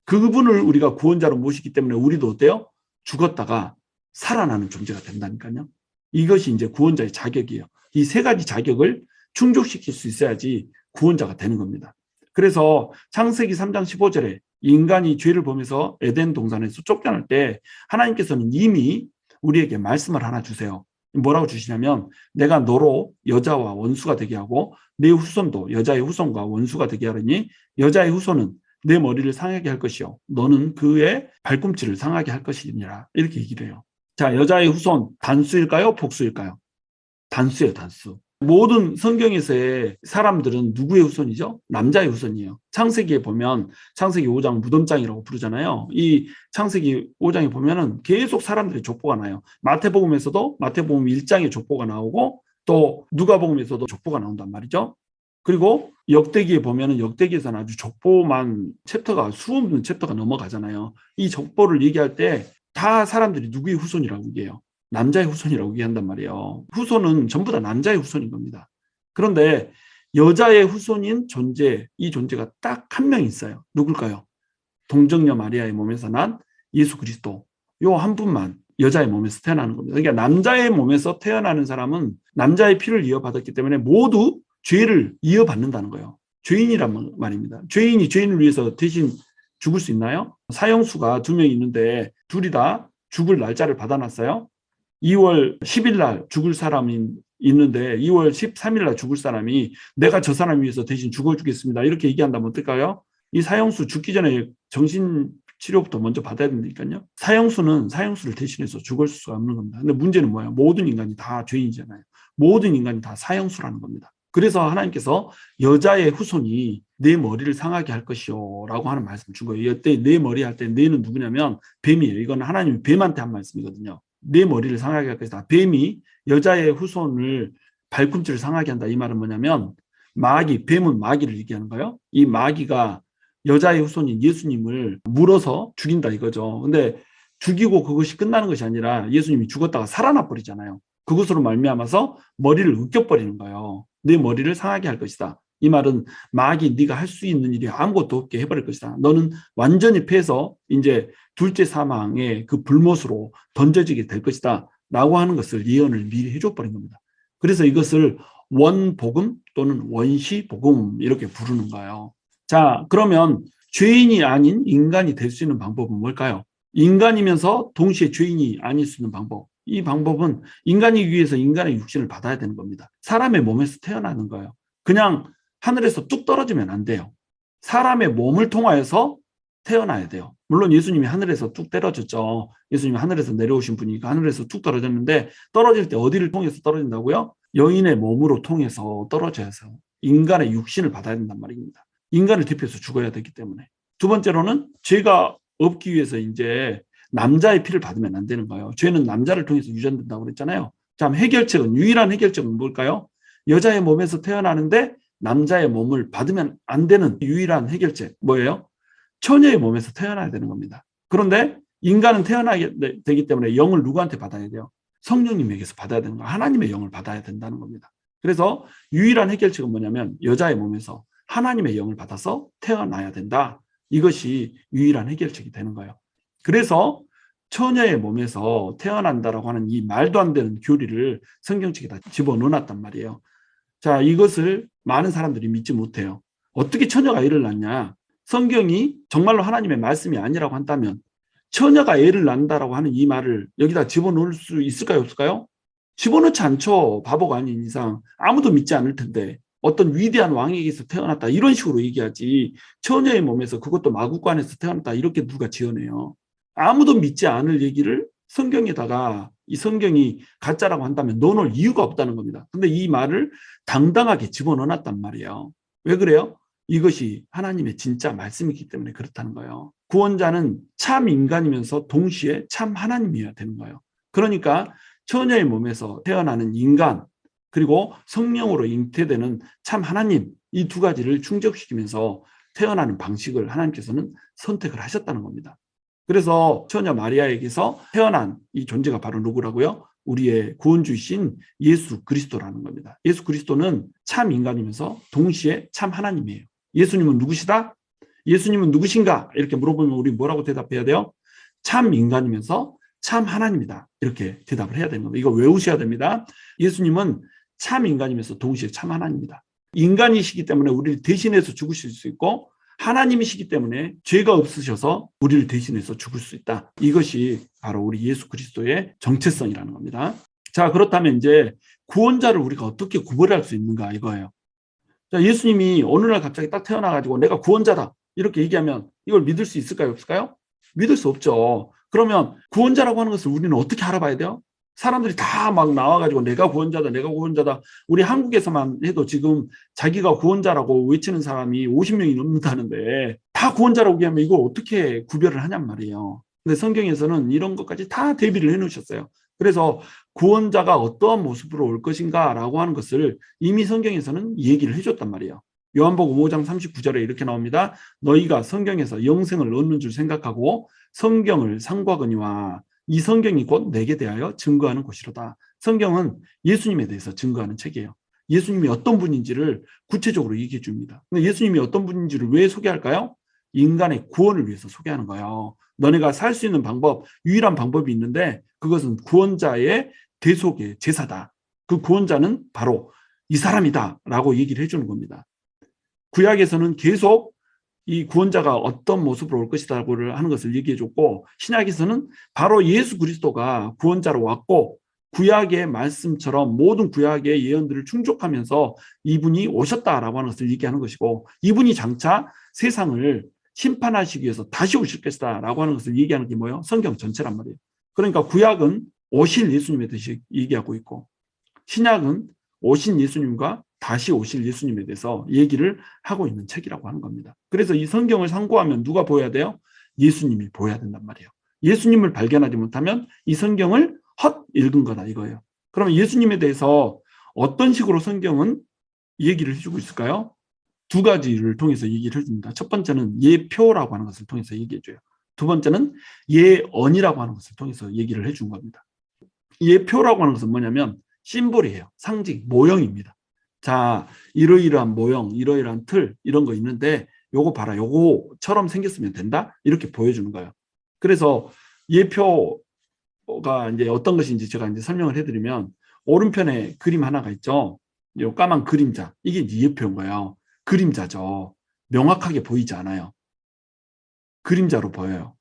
그분을 우리가 구원자로 모시기 때문에 우리도 어때요? 죽었다가 살아나는 존재가 된다니까요. 이것이 이제 구원자의 자격이에요. 이 세 가지 자격을 충족시킬 수 있어야지 구원자가 되는 겁니다. 그래서 창세기 3장 15절에 인간이 죄를 범해서 에덴 동산에서 쫓겨날 때 하나님께서는 이미 우리에게 말씀을 하나 주세요. 뭐라고 주시냐면 내가 너로 여자와 원수가 되게 하고 내 후손도 여자의 후손과 원수가 되게 하려니 여자의 후손은 내 머리를 상하게 할 것이요 너는 그의 발꿈치를 상하게 할 것이니라 이렇게 얘기를 해요. 자, 여자의 후손 단수일까요? 복수일까요? 단수예요, 단수. 모든 성경에서의 사람들은 누구의 후손이죠? 남자의 후손이에요. 창세기에 보면 창세기 5장 무덤장이라고 부르잖아요. 이 창세기 5장에 보면은 계속 사람들의 족보가 나요. 마태복음에서도 마태복음 1장에 족보가 나오고 또 누가복음에서도 족보가 나온단 말이죠. 그리고 역대기에 보면은 역대기에서는 아주 족보만 챕터가 수없는 챕터가 넘어가잖아요. 이 족보를 얘기할 때 다 사람들이 누구의 후손이라고 얘기해요. 남자의 후손이라고 얘기한단 말이에요. 후손은 전부 다 남자의 후손인 겁니다. 그런데 여자의 후손인 존재, 이 존재가 딱 한 명 있어요. 누굴까요? 동정녀 마리아의 몸에서 난 예수 그리스도. 요 한 분만 여자의 몸에서 태어나는 겁니다. 그러니까 남자의 몸에서 태어나는 사람은 남자의 피를 이어받았기 때문에 모두 죄를 이어받는다는 거예요. 죄인이란 말입니다. 죄인이 죄인을 위해서 대신 죽을 수 있나요? 사형수가 2명이 있는데 둘이 다 죽을 날짜를 받아놨어요. 2월 10일 날 죽을 사람이 있는데 2월 13일 날 죽을 사람이 내가 저 사람 위해서 대신 죽어주겠습니다. 이렇게 얘기한다면 어떨까요? 이 사형수 죽기 전에 정신치료부터 먼저 받아야 된다니까요. 사형수는 사형수를 대신해서 죽을 수가 없는 겁니다. 근데 문제는 뭐예요? 모든 인간이 다 죄인이잖아요. 모든 인간이 다 사형수라는 겁니다. 그래서 하나님께서 여자의 후손이 내 머리를 상하게 할 것이요 라고 하는 말씀 준 거예요. 이때 내 머리 할 때 내는 누구냐면 뱀이에요. 이건 하나님이 뱀한테 한 말씀이거든요. 내 머리를 상하게 할 것이다. 뱀이 여자의 후손을 발꿈치를 상하게 한다. 이 말은 뭐냐면 마귀, 뱀은 마귀를 얘기하는 거예요. 이 마귀가 여자의 후손인 예수님을 물어서 죽인다 이거죠. 근데 죽이고 그것이 끝나는 것이 아니라 예수님이 죽었다가 살아나 버리잖아요. 그것으로 말미암아서 머리를 으깨버리는 거예요. 내 머리를 상하게 할 것이다. 이 말은 마귀 네가 할 수 있는 일이 아무것도 없게 해버릴 것이다. 너는 완전히 패서 이제 둘째 사망의 그 불못으로 던져지게 될 것이다. 라고 하는 것을 예언을 미리 해줘버린 겁니다. 그래서 이것을 원복음 또는 원시복음 이렇게 부르는 거예요. 자, 그러면 죄인이 아닌 인간이 될 수 있는 방법은 뭘까요? 인간이면서 동시에 죄인이 아닐 수 있는 방법. 이 방법은 인간이기 위해서 인간의 육신을 받아야 되는 겁니다. 사람의 몸에서 태어나는 거예요. 그냥 하늘에서 뚝 떨어지면 안 돼요. 사람의 몸을 통하여서 태어나야 돼요. 물론 예수님이 하늘에서 뚝 떨어졌죠. 예수님이 하늘에서 내려오신 분이니까 하늘에서 뚝 떨어졌는데 떨어질 때 어디를 통해서 떨어진다고요? 여인의 몸으로 통해서 떨어져서 인간의 육신을 받아야 된단 말입니다. 인간을 대표해서 죽어야 되기 때문에. 두 번째로는 죄가 없기 위해서 이제 남자의 피를 받으면 안 되는 거예요. 죄는 남자를 통해서 유전된다고 그랬잖아요. 자, 해결책은, 유일한 해결책은 뭘까요? 여자의 몸에서 태어나는데 남자의 몸을 받으면 안 되는 유일한 해결책 뭐예요? 처녀의 몸에서 태어나야 되는 겁니다. 그런데 인간은 태어나게 되기 때문에 영을 누구한테 받아야 돼요? 성령님에게서 받아야 되는 거예요. 하나님의 영을 받아야 된다는 겁니다. 그래서 유일한 해결책은 뭐냐면 여자의 몸에서 하나님의 영을 받아서 태어나야 된다. 이것이 유일한 해결책이 되는 거예요. 그래서 처녀의 몸에서 태어난다라고 하는 이 말도 안 되는 교리를 성경책에다 집어넣어놨단 말이에요. 자, 이것을 많은 사람들이 믿지 못해요. 어떻게 처녀가 애를 낳냐? 성경이 정말로 하나님의 말씀이 아니라고 한다면 처녀가 애를 낳는다라고 하는 이 말을 여기다 집어넣을 수 있을까요? 없을까요? 집어넣지 않죠. 바보가 아닌 이상. 아무도 믿지 않을 텐데 어떤 위대한 왕에게서 태어났다 이런 식으로 얘기하지, 처녀의 몸에서 그것도 마구간에서 태어났다 이렇게 누가 지어내요. 아무도 믿지 않을 얘기를 성경에다가 이 성경이 가짜라고 한다면 넣어놓을 이유가 없다는 겁니다. 근데 이 말을 당당하게 집어넣어놨단 말이에요. 왜 그래요? 이것이 하나님의 진짜 말씀이기 때문에 그렇다는 거예요. 구원자는 참 인간이면서 동시에 참 하나님이어야 되는 거예요. 그러니까 처녀의 몸에서 태어나는 인간, 그리고 성령으로 잉태되는 참 하나님, 이 두 가지를 충족시키면서 태어나는 방식을 하나님께서는 선택을 하셨다는 겁니다. 그래서 처녀 마리아에게서 태어난 이 존재가 바로 누구라고요? 우리의 구원주이신 예수 그리스도라는 겁니다. 예수 그리스도는 참 인간이면서 동시에 참 하나님이에요. 예수님은 누구시다? 예수님은 누구신가? 이렇게 물어보면 우리 뭐라고 대답해야 돼요? 참 인간이면서 참 하나님이다. 이렇게 대답을 해야 되는 겁니다. 이거 외우셔야 됩니다. 예수님은 참 인간이면서 동시에 참 하나님이다. 인간이시기 때문에 우리를 대신해서 죽으실 수 있고, 하나님이시기 때문에 죄가 없으셔서 우리를 대신해서 죽을 수 있다. 이것이 바로 우리 예수 그리스도의 정체성이라는 겁니다. 자, 그렇다면 이제 구원자를 우리가 어떻게 구별할 수 있는가 이거예요. 자, 예수님이 어느 날 갑자기 딱 태어나가지고 내가 구원자다 이렇게 얘기하면 이걸 믿을 수 있을까요? 없을까요? 믿을 수 없죠. 그러면 구원자라고 하는 것을 우리는 어떻게 알아봐야 돼요? 사람들이 다 막 나와가지고 내가 구원자다, 내가 구원자다. 우리 한국에서만 해도 지금 자기가 구원자라고 외치는 사람이 50명이 넘는다는데 다 구원자라고 얘기하면 이걸 어떻게 구별을 하냔 말이에요. 근데 성경에서는 이런 것까지 다 대비를 해놓으셨어요. 그래서 구원자가 어떠한 모습으로 올 것인가라고 하는 것을 이미 성경에서는 얘기를 해줬단 말이에요. 요한복음 5장 39절에 이렇게 나옵니다. 너희가 성경에서 영생을 얻는 줄 생각하고 성경을 상고하거니와 이 성경이 곧 내게 대하여 증거하는 것이로다. 성경은 예수님에 대해서 증거하는 책이에요. 예수님이 어떤 분인지를 구체적으로 얘기해 줍니다. 근데 예수님이 어떤 분인지를 왜 소개할까요? 인간의 구원을 위해서 소개하는 거예요. 너네가 살 수 있는 방법, 유일한 방법이 있는데 그것은 구원자의 대속의 제사다. 그 구원자는 바로 이 사람이다 라고 얘기를 해주는 겁니다. 구약에서는 계속 이 구원자가 어떤 모습으로 올 것이라고 하는 것을 얘기해 줬고, 신약에서는 바로 예수 그리스도가 구원자로 왔고 구약의 말씀처럼 모든 구약의 예언들을 충족하면서 이분이 오셨다라고 하는 것을 얘기하는 것이고, 이분이 장차 세상을 심판하시기 위해서 다시 오실 것이다 라고 하는 것을 얘기하는 게 뭐예요? 성경 전체란 말이에요. 그러니까 구약은 오실 예수님에 대해서 얘기하고 있고, 신약은 오신 예수님과 다시 오실 예수님에 대해서 얘기를 하고 있는 책이라고 하는 겁니다. 그래서 이 성경을 상고하면 누가 보여야 돼요? 예수님이 보여야 된단 말이에요. 예수님을 발견하지 못하면 이 성경을 헛 읽은 거다 이거예요. 그러면 예수님에 대해서 어떤 식으로 성경은 얘기를 해주고 있을까요? 두 가지를 통해서 얘기를 해줍니다. 첫 번째는 예표라고 하는 것을 통해서 얘기해줘요. 두 번째는 예언이라고 하는 것을 통해서 얘기를 해준 겁니다. 예표라고 하는 것은 뭐냐면 심볼이에요. 상징, 모형입니다. 자, 이러이러한 모형, 이러이러한 틀 이런 거 있는데 요거 봐라, 요거처럼 생겼으면 된다 이렇게 보여주는 거예요. 그래서 예표가 이제 어떤 것인지 제가 이제 설명을 해드리면, 오른편에 그림 하나가 있죠. 요 까만 그림자, 이게 이제 예표인 거예요. 그림자죠. 명확하게 보이지 않아요. 그림자로 보여요.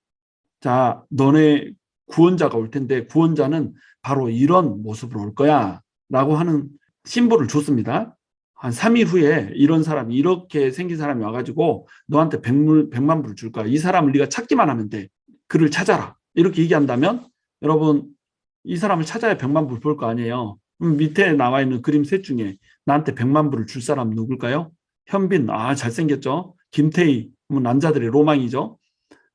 자, 너네 구원자가 올 텐데 구원자는 바로 이런 모습으로 올 거야 라고 하는 심볼을 줬습니다. 한 3일 후에 이런 사람이 이렇게 생긴 사람이 와가지고 너한테 100만 불을 줄 거야. 이 사람을 네가 찾기만 하면 돼. 그를 찾아라. 이렇게 얘기한다면 여러분 이 사람을 찾아야 100만 불 볼 거 아니에요. 밑에 나와 있는 그림 셋 중에 나한테 100만 불을 줄 사람 누굴까요? 현빈, 잘생겼죠. 김태희, 남자들의 로망이죠.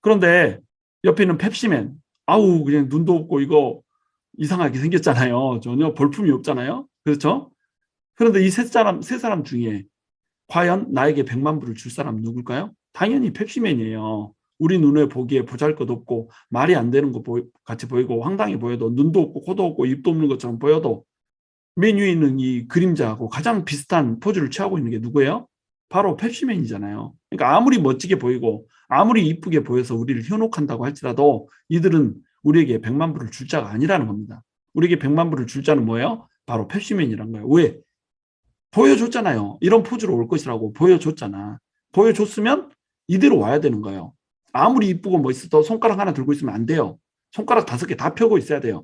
그런데 옆에 있는 펩시맨, 아우 그냥 눈도 없고 이거 이상하게 생겼잖아요. 전혀 볼품이 없잖아요. 그렇죠? 그런데 이 세 사람 중에 과연 나에게 100만 불을 줄 사람 누굴까요? 당연히 펩시맨이에요. 우리 눈에 보기에 보잘것없고 말이 안 되는 것 같이 보이고 황당해 보여도 눈도 없고 코도 없고 입도 없는 것처럼 보여도 맨 위에 있는 이 그림자하고 가장 비슷한 포즈를 취하고 있는 게 누구예요? 바로 펩시맨이잖아요. 그러니까 아무리 멋지게 보이고 아무리 이쁘게 보여서 우리를 현혹한다고 할지라도 이들은 우리에게 100만 불을 줄 자가 아니라는 겁니다. 우리에게 100만 불을 줄 자는 뭐예요? 바로 펩시맨이란 거예요. 왜? 보여줬잖아요. 이런 포즈로 올 것이라고 보여줬잖아. 보여줬으면 이대로 와야 되는 거예요. 아무리 이쁘고 멋있어도 손가락 하나 들고 있으면 안 돼요. 손가락 5개 다 펴고 있어야 돼요.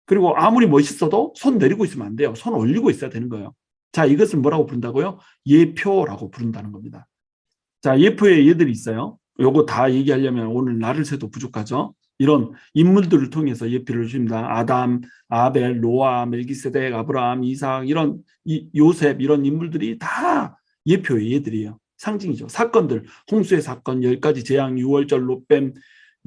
그리고 아무리 멋있어도 손 내리고 있으면 안 돼요. 손 올리고 있어야 되는 거예요. 자, 이것을 뭐라고 부른다고요? 예표라고 부른다는 겁니다. 자, 예표에 얘들이 있어요. 요거 다 얘기하려면 오늘 날을 새도 부족하죠. 이런 인물들을 통해서 예표를 줍니다. 아담, 아벨, 노아, 멜기세덱, 아브라함, 이삭 이런 요셉 이런 인물들이 다 예표의 얘들이에요. 상징이죠. 사건들, 홍수의 사건, 10가지 재앙, 6월절, 롯뱀,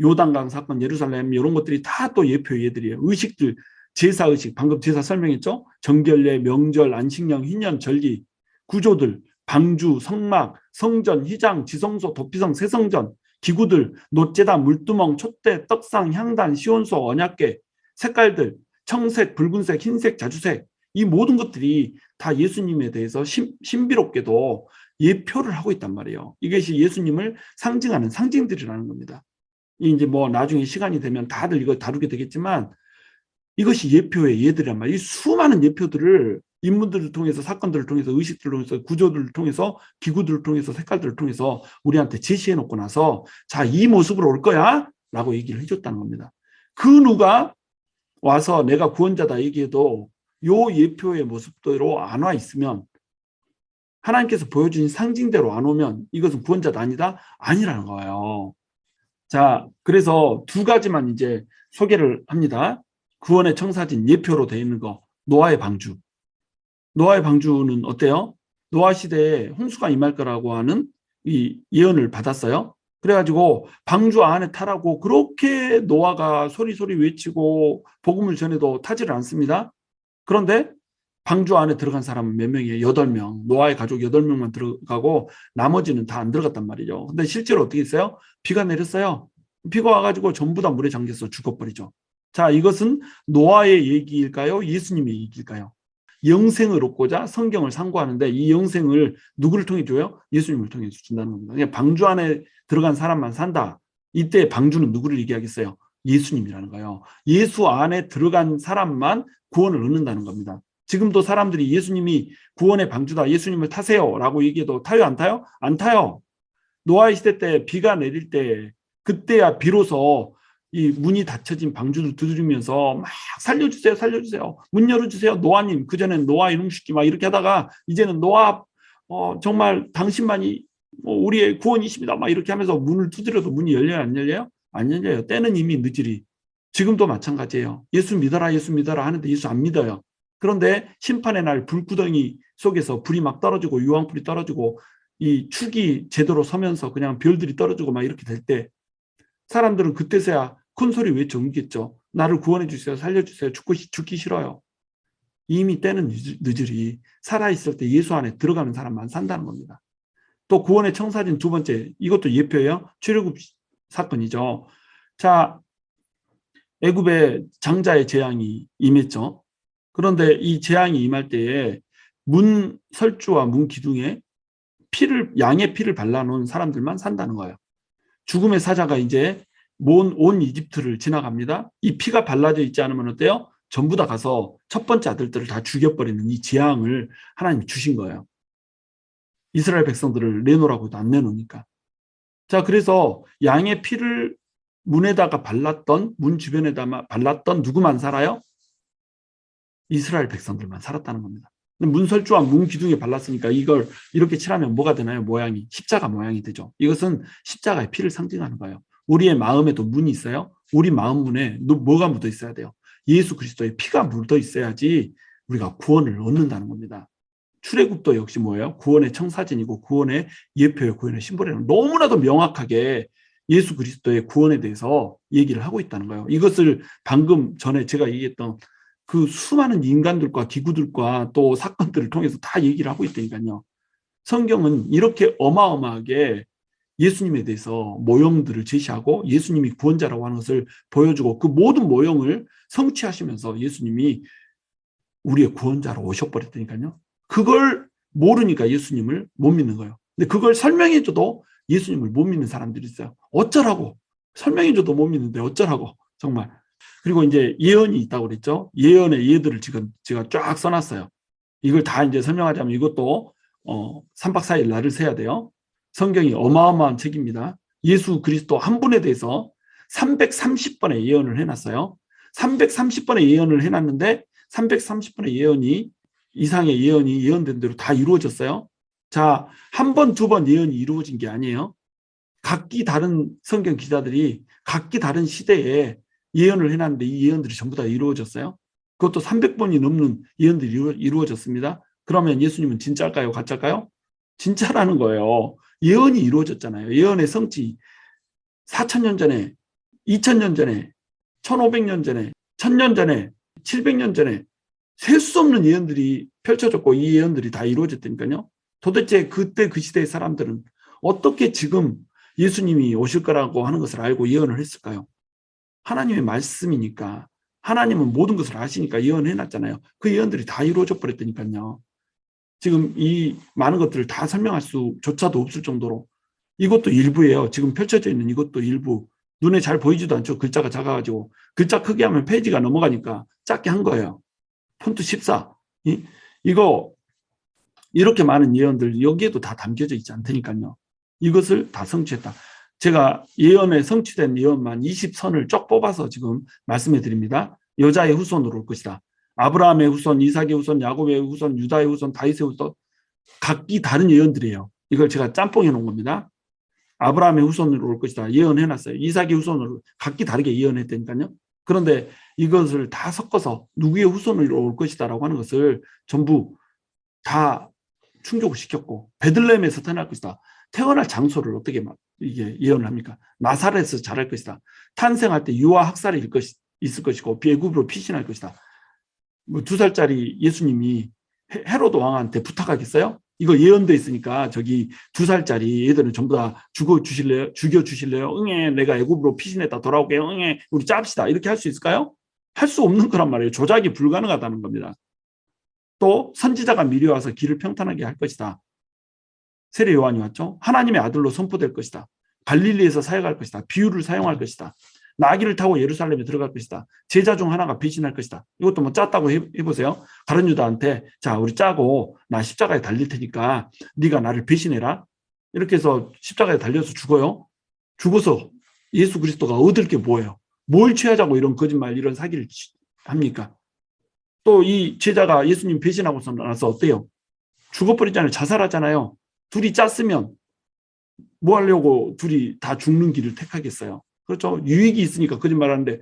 요단강 사건, 예루살렘 이런 것들이 다 또 예표의 얘들이에요. 의식들, 제사의식, 방금 제사 설명했죠. 정결례, 명절, 안식령, 희년, 절기, 구조들, 방주, 성막, 성전, 희장, 지성소, 도피성, 세성전, 기구들, 노제단, 물두멍, 촛대, 떡상, 향단, 시온소, 언약궤, 색깔들, 청색, 붉은색, 흰색, 자주색 이 모든 것들이 다 예수님에 대해서 신비롭게도 예표를 하고 있단 말이에요. 이것이 예수님을 상징하는 상징들이라는 겁니다. 이제 뭐 나중에 시간이 되면 다들 이거 다루게 되겠지만 이것이 예표의 예들이란 말이에요. 이 수많은 예표들을 인물들을 통해서 사건들을 통해서 의식들을 통해서 구조들을 통해서 기구들을 통해서 색깔들을 통해서 우리한테 제시해 놓고 나서 자, 이 모습으로 올 거야 라고 얘기를 해줬다는 겁니다. 그 누가 와서 내가 구원자다 얘기해도 요 예표의 모습대로 안 와 있으면 하나님께서 보여주신 상징대로 안 오면 이것은 구원자다 아니다? 아니라는 거예요. 자, 그래서 두 가지만 이제 소개를 합니다. 구원의 청사진 예표로 되어 있는 거 노아의 방주. 노아의 방주는 어때요? 노아 시대에 홍수가 임할 거라고 하는 이 예언을 받았어요. 그래가지고 방주 안에 타라고 그렇게 노아가 소리소리 외치고 복음을 전해도 타지를 않습니다. 그런데 방주 안에 들어간 사람은 몇 명이에요? 8명. 노아의 가족 8명만 들어가고 나머지는 다 안 들어갔단 말이죠. 근데 실제로 어떻게 했어요? 비가 내렸어요. 비가 와가지고 전부 다 물에 잠겨서 죽어버리죠. 자, 이것은 노아의 얘기일까요? 예수님의 얘기일까요? 영생을 얻고자 성경을 상고하는데 이 영생을 누구를 통해 줘요? 예수님을 통해 준다는 겁니다. 그냥 방주 안에 들어간 사람만 산다. 이때 방주는 누구를 얘기하겠어요? 예수님이라는 거예요. 예수 안에 들어간 사람만 구원을 얻는다는 겁니다. 지금도 사람들이 예수님이 구원의 방주다. 예수님을 타세요. 라고 얘기해도 타요? 안 타요? 안 타요. 노아의 시대 때 비가 내릴 때 그때야 비로소 이 문이 닫혀진 방주를 두드리면서 막 살려주세요, 살려주세요. 문 열어주세요. 노아님. 그전엔 노아 이름 쉽게 막 이렇게 하다가 이제는 노아 정말 당신만이 우리의 구원이십니다. 막 이렇게 하면서 문을 두드려도 문이 열려요, 안 열려요? 안 열려요. 때는 이미 늦으리. 지금도 마찬가지예요. 예수 믿어라, 예수 믿어라 하는데 예수 안 믿어요. 그런데 심판의 날 불구덩이 속에서 불이 막 떨어지고 유황불이 떨어지고 이 축이 제대로 서면서 그냥 별들이 떨어지고 막 이렇게 될 때 사람들은 그때서야 큰 소리 외쳐 울겠죠. 나를 구원해 주세요. 살려주세요. 죽기 싫어요. 이미 때는 늦으리. 살아있을 때 예수 안에 들어가는 사람만 산다는 겁니다. 또 구원의 청사진 두 번째, 이것도 예표예요. 출애굽 사건이죠. 자, 애굽의 장자의 재앙이 임했죠. 그런데 이 재앙이 임할 때에 문 설주와 문 기둥에 양의 피를 발라놓은 사람들만 산다는 거예요. 죽음의 사자가 이제 온 이집트를 지나갑니다. 이 피가 발라져 있지 않으면 어때요? 전부 다 가서 첫 번째 아들들을 다 죽여버리는 이 재앙을 하나님이 주신 거예요. 이스라엘 백성들을 내놓으라고도 안 내놓으니까. 자, 그래서 양의 피를 문에다가 발랐던, 문 주변에다가 발랐던 누구만 살아요? 이스라엘 백성들만 살았다는 겁니다. 문설주와 문기둥에 발랐으니까 이걸 이렇게 칠하면 뭐가 되나요? 모양이 십자가 모양이 되죠. 이것은 십자가의 피를 상징하는 거예요. 우리의 마음에도 문이 있어요. 우리 마음 문에 뭐가 묻어 있어야 돼요? 예수 그리스도의 피가 묻어 있어야지 우리가 구원을 얻는다는 겁니다. 출애굽도 역시 뭐예요? 구원의 청사진이고 구원의 예표예요. 구원의 심볼이에요. 너무나도 명확하게 예수 그리스도의 구원에 대해서 얘기를 하고 있다는 거예요. 이것을 방금 전에 제가 얘기했던 그 수많은 인간들과 기구들과 또 사건들을 통해서 다 얘기를 하고 있다니까요. 성경은 이렇게 어마어마하게 예수님에 대해서 모형들을 제시하고 예수님이 구원자라고 하는 것을 보여주고 그 모든 모형을 성취하시면서 예수님이 우리의 구원자로 오셔버렸다니까요. 그걸 모르니까 예수님을 못 믿는 거예요. 근데 그걸 설명해줘도 예수님을 못 믿는 사람들이 있어요. 어쩌라고. 설명해줘도 못 믿는데 어쩌라고. 정말. 그리고 이제 예언이 있다고 그랬죠. 예언의 예들을 지금 제가 쫙 써놨어요. 이걸 다 이제 설명하자면 이것도 3박 4일 날을 세야 돼요. 성경이 어마어마한 책입니다. 예수 그리스도 한 분에 대해서 330번의 예언을 해놨어요. 330번의 예언을 해놨는데 330번의 예언이 이상의 예언이 예언된 대로 다 이루어졌어요. 자, 한 번, 두 번 예언이 이루어진 게 아니에요. 각기 다른 성경 기자들이 각기 다른 시대에 예언을 해놨는데 이 예언들이 전부 다 이루어졌어요. 그것도 300번이 넘는 예언들이 이루어졌습니다. 그러면 예수님은 진짜일까요? 가짜일까요? 진짜라는 거예요. 예언이 이루어졌잖아요. 예언의 성취. 4,000년 전에, 2,000년 전에, 1,500년 전에, 1,000년 전에, 700년 전에 셀 수 없는 예언들이 펼쳐졌고 이 예언들이 다 이루어졌다니까요. 도대체 그때 그 시대의 사람들은 어떻게 지금 예수님이 오실 거라고 하는 것을 알고 예언을 했을까요? 하나님의 말씀이니까 하나님은 모든 것을 아시니까 예언해놨잖아요. 그 예언들이 다 이루어져 버렸다니까요. 지금 이 많은 것들을 다 설명할 수조차도 없을 정도로 이것도 일부예요. 지금 펼쳐져 있는 이것도 일부. 눈에 잘 보이지도 않죠. 글자가 작아가지고. 글자 크게 하면 페이지가 넘어가니까 작게 한 거예요. 폰트 14. 이거 이렇게 많은 예언들 여기에도 다 담겨져 있지 않다니까요. 이것을 다 성취했다. 제가 예언에 성취된 예언만 20선을 쫙 뽑아서 지금 말씀해 드립니다. 여자의 후손으로 올 것이다. 아브라함의 후손, 이삭의 후손, 야곱의 후손, 유다의 후손, 다윗의 후손 각기 다른 예언들이에요. 이걸 제가 짬뽕해 놓은 겁니다. 아브라함의 후손으로 올 것이다. 예언해 놨어요. 이삭의 후손으로 각기 다르게 예언했다니까요. 그런데 이것을 다 섞어서 누구의 후손으로 올 것이다라고 하는 것을 전부 다 충족을 시켰고 베들레헴에서 태어날 것이다. 태어날 장소를 어떻게 이게 예언을 합니까? 나사렛에서 자랄 것이다. 탄생할 때 유아 학살이 있을 것이고 애굽으로 피신할 것이다. 뭐 2살짜리 예수님이 헤로드 왕한테 부탁하겠어요? 이거 예언돼 있으니까 저기 2살짜리 애들은 전부 다 죽여주실래요? 응애, 내가 애굽으로 피신했다 돌아올게요. 응애, 우리 짭시다. 이렇게 할 수 있을까요? 할 수 없는 거란 말이에요. 조작이 불가능하다는 겁니다. 또 선지자가 미리 와서 길을 평탄하게 할 것이다. 세례 요한이 왔죠. 하나님의 아들로 선포될 것이다. 갈릴리에서 사역할 것이다. 비유를 사용할 것이다. 나귀를 타고 예루살렘에 들어갈 것이다. 제자 중 하나가 배신할 것이다. 이것도 뭐 짰다고 해보세요. 가룟 유다한테 자 우리 짜고 나 십자가에 달릴 테니까 네가 나를 배신해라. 이렇게 해서 십자가에 달려서 죽어요. 죽어서 예수 그리스도가 얻을 게 뭐예요? 뭘 취하자고 이런 거짓말 이런 사기를 합니까? 또 이 제자가 예수님 배신하고 나서 어때요? 죽어버리잖아요. 자살하잖아요. 둘이 짰으면 뭐 하려고 둘이 다 죽는 길을 택하겠어요. 그렇죠. 유익이 있으니까 거짓말하는데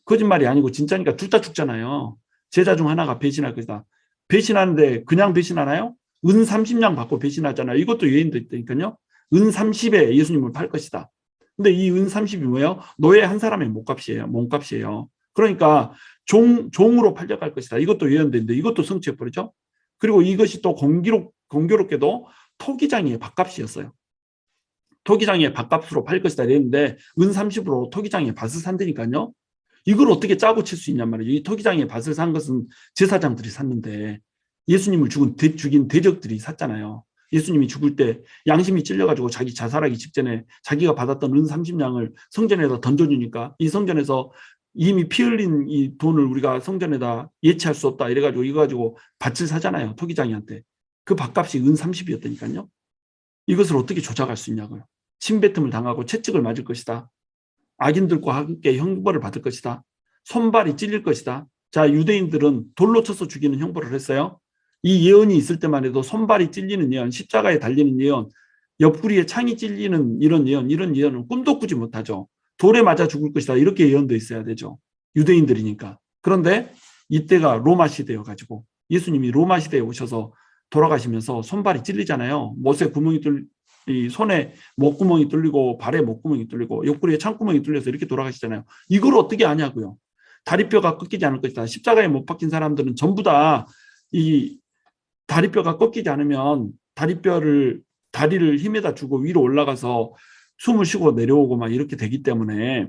거짓말이 아니고 진짜니까 둘 다 죽잖아요. 제자 중 하나가 배신할 것이다. 배신하는데 그냥 배신하나요? 은 30냥 받고 배신하잖아요. 이것도 예인도 있다니까요. 은 30에 예수님을 팔 것이다. 근데 이 은 30이 뭐예요? 노예 한 사람의 몸값이에요. 그러니까 종으로 팔려갈 것이다. 이것도 예언되는데 이것도 성취해버리죠. 그리고 이것이 또 공교롭게도 토기장의 밥값이었어요. 토기장의 밥값으로 팔 것이다 이랬는데 은 30으로 토기장의 밭을 산다니까요. 이걸 어떻게 짜고 칠 수 있냔 말이에요. 이 토기장의 밭을 산 것은 제사장들이 샀는데 예수님을 죽인 대적들이 샀잖아요. 예수님이 죽을 때 양심이 찔려가지고 자기 자살하기 직전에 자기가 받았던 은 30냥을 성전에다 던져주니까 이 성전에서 이미 피 흘린 이 돈을 우리가 성전에다 예치할 수 없다 이래가지고 이거 가지고 밭을 사잖아요. 토기장이한테. 그 밭값이 은 30이었다니까요. 이것을 어떻게 조작할 수 있냐고요. 침뱉음을 당하고 채찍을 맞을 것이다. 악인들과 함께 형벌을 받을 것이다. 손발이 찔릴 것이다. 자, 유대인들은 돌로 쳐서 죽이는 형벌을 했어요. 이 예언이 있을 때만 해도 손발이 찔리는 예언, 십자가에 달리는 예언, 옆구리에 창이 찔리는 이런 예언은 꿈도 꾸지 못하죠. 돌에 맞아 죽을 것이다. 이렇게 예언도 있어야 되죠. 유대인들이니까. 그런데 이때가 로마 시대여가지고 예수님이 로마 시대에 오셔서 돌아가시면서 손발이 찔리잖아요. 못에 구멍이 이 손에 목구멍이 뚫리고 발에 목구멍이 뚫리고 옆구리에 창구멍이 뚫려서 이렇게 돌아가시잖아요. 이걸 어떻게 아냐고요. 다리뼈가 꺾이지 않을 것이다. 십자가에 못 박힌 사람들은 전부 다 이 다리뼈가 꺾이지 않으면 다리를 힘에다 주고 위로 올라가서 숨을 쉬고 내려오고 막 이렇게 되기 때문에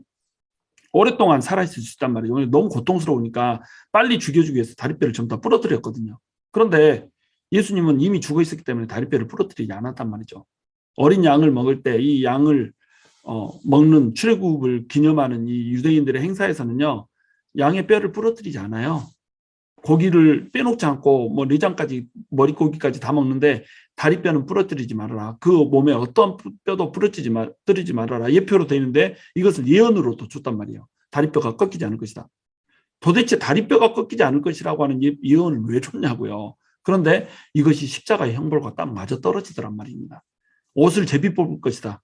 오랫동안 살아있을 수 있단 말이에요. 너무 고통스러우니까 빨리 죽여주기 위해서 다리뼈를 전부 다 부러뜨렸거든요. 그런데 예수님은 이미 죽어 있었기 때문에 다리뼈를 부러뜨리지 않았단 말이죠. 어린 양을 먹을 때 이 양을 먹는 출애굽을 기념하는 이 유대인들의 행사에서는요, 양의 뼈를 부러뜨리지 않아요. 고기를 빼놓지 않고 뭐 내장까지 머리고기까지 다 먹는데 다리뼈는 부러뜨리지 말아라. 그 몸에 어떤 뼈도 부러뜨리지 말아라. 예표로 되어 있는데 이것을 예언으로 또 줬단 말이에요. 다리뼈가 꺾이지 않을 것이다. 도대체 다리뼈가 꺾이지 않을 것이라고 하는 예언을 왜 줬냐고요. 그런데 이것이 십자가의 형벌과 딱 맞아 떨어지더란 말입니다. 옷을 제비 뽑을 것이다.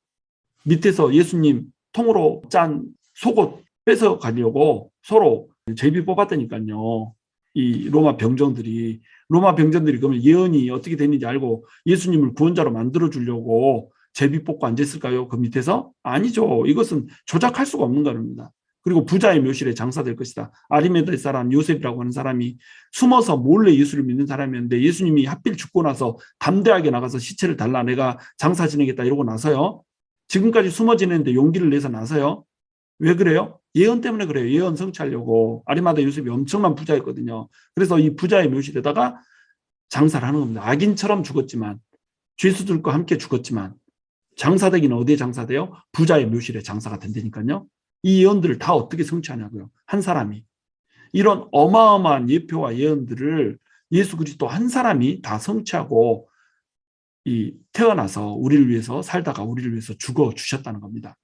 밑에서 예수님 통으로 짠 속옷 뺏어 가려고 서로 제비 뽑았다니까요. 이 로마 병정들이 그러면 예언이 어떻게 됐는지 알고 예수님을 구원자로 만들어 주려고 제비 뽑고 앉았을까요? 그 밑에서? 아니죠. 이것은 조작할 수가 없는 겁니다. 그리고 부자의 묘실에 장사될 것이다. 아리마대 사람 요셉이라고 하는 사람이 숨어서 몰래 예수를 믿는 사람이었는데 예수님이 하필 죽고 나서 담대하게 나가서 시체를 달라 내가 장사 지내겠다 이러고 나서요. 지금까지 숨어 지내는데 용기를 내서 나서요. 왜 그래요? 예언 때문에 그래요. 예언 성취하려고. 아리마대 요셉이 엄청난 부자였거든요. 그래서 이 부자의 묘실에다가 장사를 하는 겁니다. 악인처럼 죽었지만 죄수들과 함께 죽었지만 장사되기는 어디에 장사돼요? 부자의 묘실에 장사가 된다니까요. 이 예언들을 다 어떻게 성취하냐고요. 한 사람이. 이런 어마어마한 예표와 예언들을 예수 그리스도 한 사람이 다 성취하고 태어나서 우리를 위해서 살다가 우리를 위해서 죽어 주셨다는 겁니다.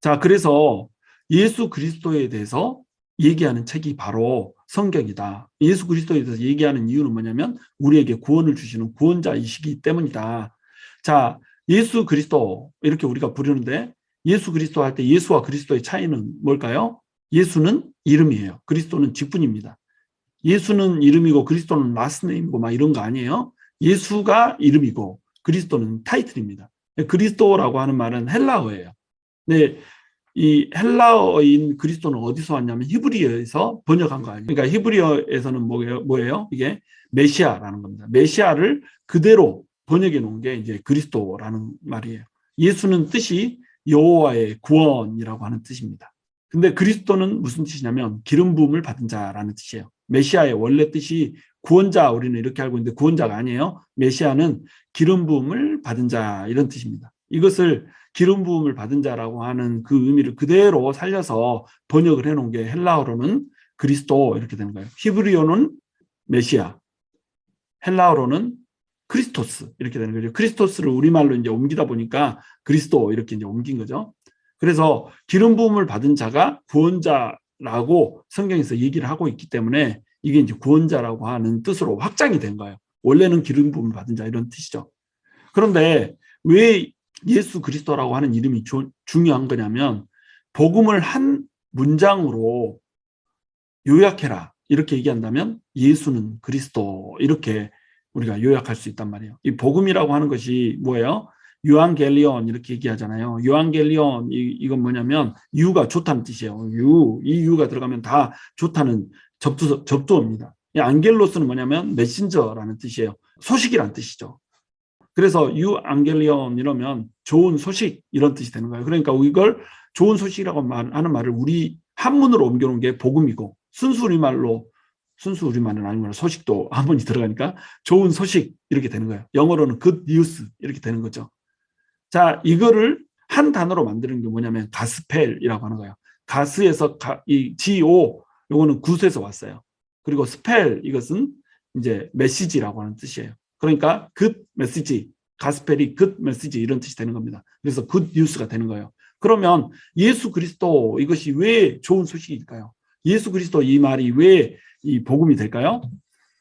자, 그래서 예수 그리스도에 대해서 얘기하는 책이 바로 성경이다. 예수 그리스도에 대해서 얘기하는 이유는 뭐냐면 우리에게 구원을 주시는 구원자이시기 때문이다. 자, 예수 그리스도 이렇게 우리가 부르는데 예수 그리스도 할 때 예수와 그리스도의 차이는 뭘까요? 예수는 이름이에요. 그리스도는 직분입니다. 예수는 이름이고 그리스도는 라스네임이고 막 이런 거 아니에요. 예수가 이름이고 그리스도는 타이틀입니다. 그리스도라고 하는 말은 헬라어예요. 네, 이 헬라어인 그리스도는 어디서 왔냐면 히브리어에서 번역한 거 아니에요. 그러니까 히브리어에서는 뭐예요? 이게 메시아라는 겁니다. 메시아를 그대로 번역해 놓은 게 이제 그리스도라는 말이에요. 예수는 뜻이 여호와의 구원이라고 하는 뜻입니다. 근데 그리스도는 무슨 뜻이냐면 기름 부음을 받은 자라는 뜻이에요. 메시아의 원래 뜻이 구원자, 우리는 이렇게 알고 있는데 구원자가 아니에요. 메시아는 기름 부음을 받은 자 이런 뜻입니다. 이것을 기름 부음을 받은 자라고 하는 그 의미를 그대로 살려서 번역을 해놓은 게 헬라어로는 그리스도 이렇게 되는 거예요. 히브리어는 메시아, 헬라어로는 크리스토스 이렇게 되는 거죠. 크리스토스를 우리말로 이제 옮기다 보니까 그리스도 이렇게 이제 옮긴 거죠. 그래서 기름 부음을 받은 자가 구원자라고 성경에서 얘기를 하고 있기 때문에 이게 이제 구원자라고 하는 뜻으로 확장이 된 거예요. 원래는 기름 부음을 받은 자 이런 뜻이죠. 그런데 왜 예수 그리스도라고 하는 이름이 중요한 거냐면 복음을 한 문장으로 요약해라 이렇게 얘기한다면 예수는 그리스도 이렇게 우리가 요약할 수 있단 말이에요. 이 복음이라고 하는 것이 뭐예요? 유앙겔리온 이렇게 얘기하잖아요. 유앙겔리온 이건 뭐냐면 유가 좋다는 뜻이에요. 이 유가 들어가면 다 좋다는 접두어입니다. 이 안겔로스는 뭐냐면 메신저라는 뜻이에요. 소식이란 뜻이죠. 그래서 유앙겔리온 이러면 좋은 소식 이런 뜻이 되는 거예요. 그러니까 이걸 좋은 소식이라고 하는 말을 우리 한문으로 옮겨놓은 게 복음이고 순수 우리말은 아니구나. 소식도 한문이 들어가니까 좋은 소식 이렇게 되는 거예요. 영어로는 good news 이렇게 되는 거죠. 자, 이거를 한 단어로 만드는 게 뭐냐면 가스펠이라고 하는 거예요. 가스에서 이 GO 요거는 구스에서 왔어요. 그리고 스펠 이것은 이제 메시지라고 하는 뜻이에요. 그러니까 good message, 가스펠이 good message 이런 뜻이 되는 겁니다. 그래서 good news가 되는 거예요. 그러면 예수 그리스도 이것이 왜 좋은 소식일까요? 예수 그리스도 이 말이 왜 이 복음이 될까요?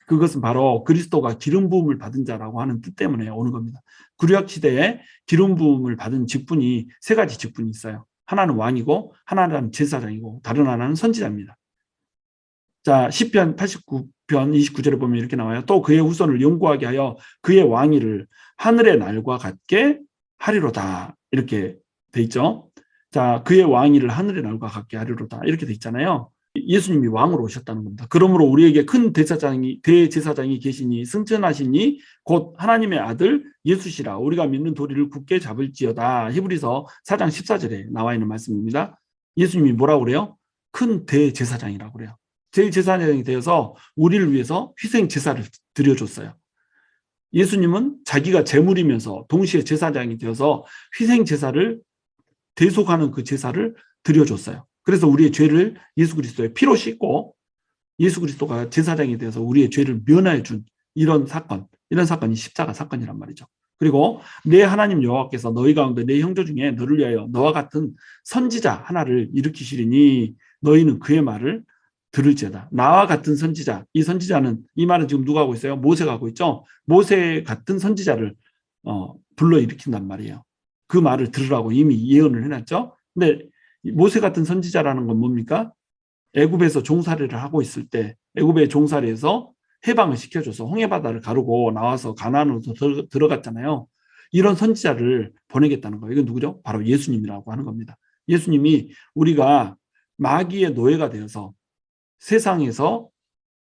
그것은 바로 그리스도가 기름 부음을 받은 자라고 하는 뜻 때문에 오는 겁니다. 구약 시대에 기름 부음을 받은 직분이 세 가지 직분이 있어요. 하나는 왕이고, 하나는 제사장이고, 다른 하나는 선지자입니다. 자, 시편 89편 29절에 보면 이렇게 나와요. 또 그의 후손을 영구하게 하여 그의 왕위를 하늘의 날과 같게 하리로다. 이렇게 돼 있죠. 자, 그의 왕위를 하늘의 날과 같게 하리로다. 이렇게 돼 있잖아요. 예수님이 왕으로 오셨다는 겁니다. 그러므로 우리에게 큰 대제사장이 계시니 승천하시니 곧 하나님의 아들 예수시라. 우리가 믿는 도리를 굳게 잡을지어다. 히브리서 4장 14절에 나와 있는 말씀입니다. 예수님이 뭐라고 그래요? 큰 대제사장이라고 그래요. 제사장이 되어서 우리를 위해서 희생 제사를 드려줬어요. 예수님은 자기가 제물이면서 동시에 제사장이 되어서 희생 제사를 대속하는 그 제사를 드려줬어요. 그래서 우리의 죄를 예수 그리스도의 피로 씻고 예수 그리스도가 제사장이 되어서 우리의 죄를 면하여 준 이런 사건이 십자가 사건이란 말이죠. 그리고 내 하나님 여호와께서 너희 가운데 내 형제 중에 너를 위하여 너와 같은 선지자 하나를 일으키시리니 너희는 그의 말을 들을지어다. 나와 같은 선지자. 이 선지자는, 이 말은 지금 누가 하고 있어요? 모세가 하고 있죠. 모세 같은 선지자를 불러일으킨단 말이에요. 그 말을 들으라고 이미 예언을 해놨죠. 근데 모세 같은 선지자라는 건 뭡니까? 애굽에서 종살이를 하고 있을 때 애굽의 종살이에서 해방을 시켜줘서 홍해바다를 가르고 나와서 가나안으로 들어갔잖아요. 이런 선지자를 보내겠다는 거예요. 이건 누구죠? 바로 예수님이라고 하는 겁니다. 예수님이 우리가 마귀의 노예가 되어서 세상에서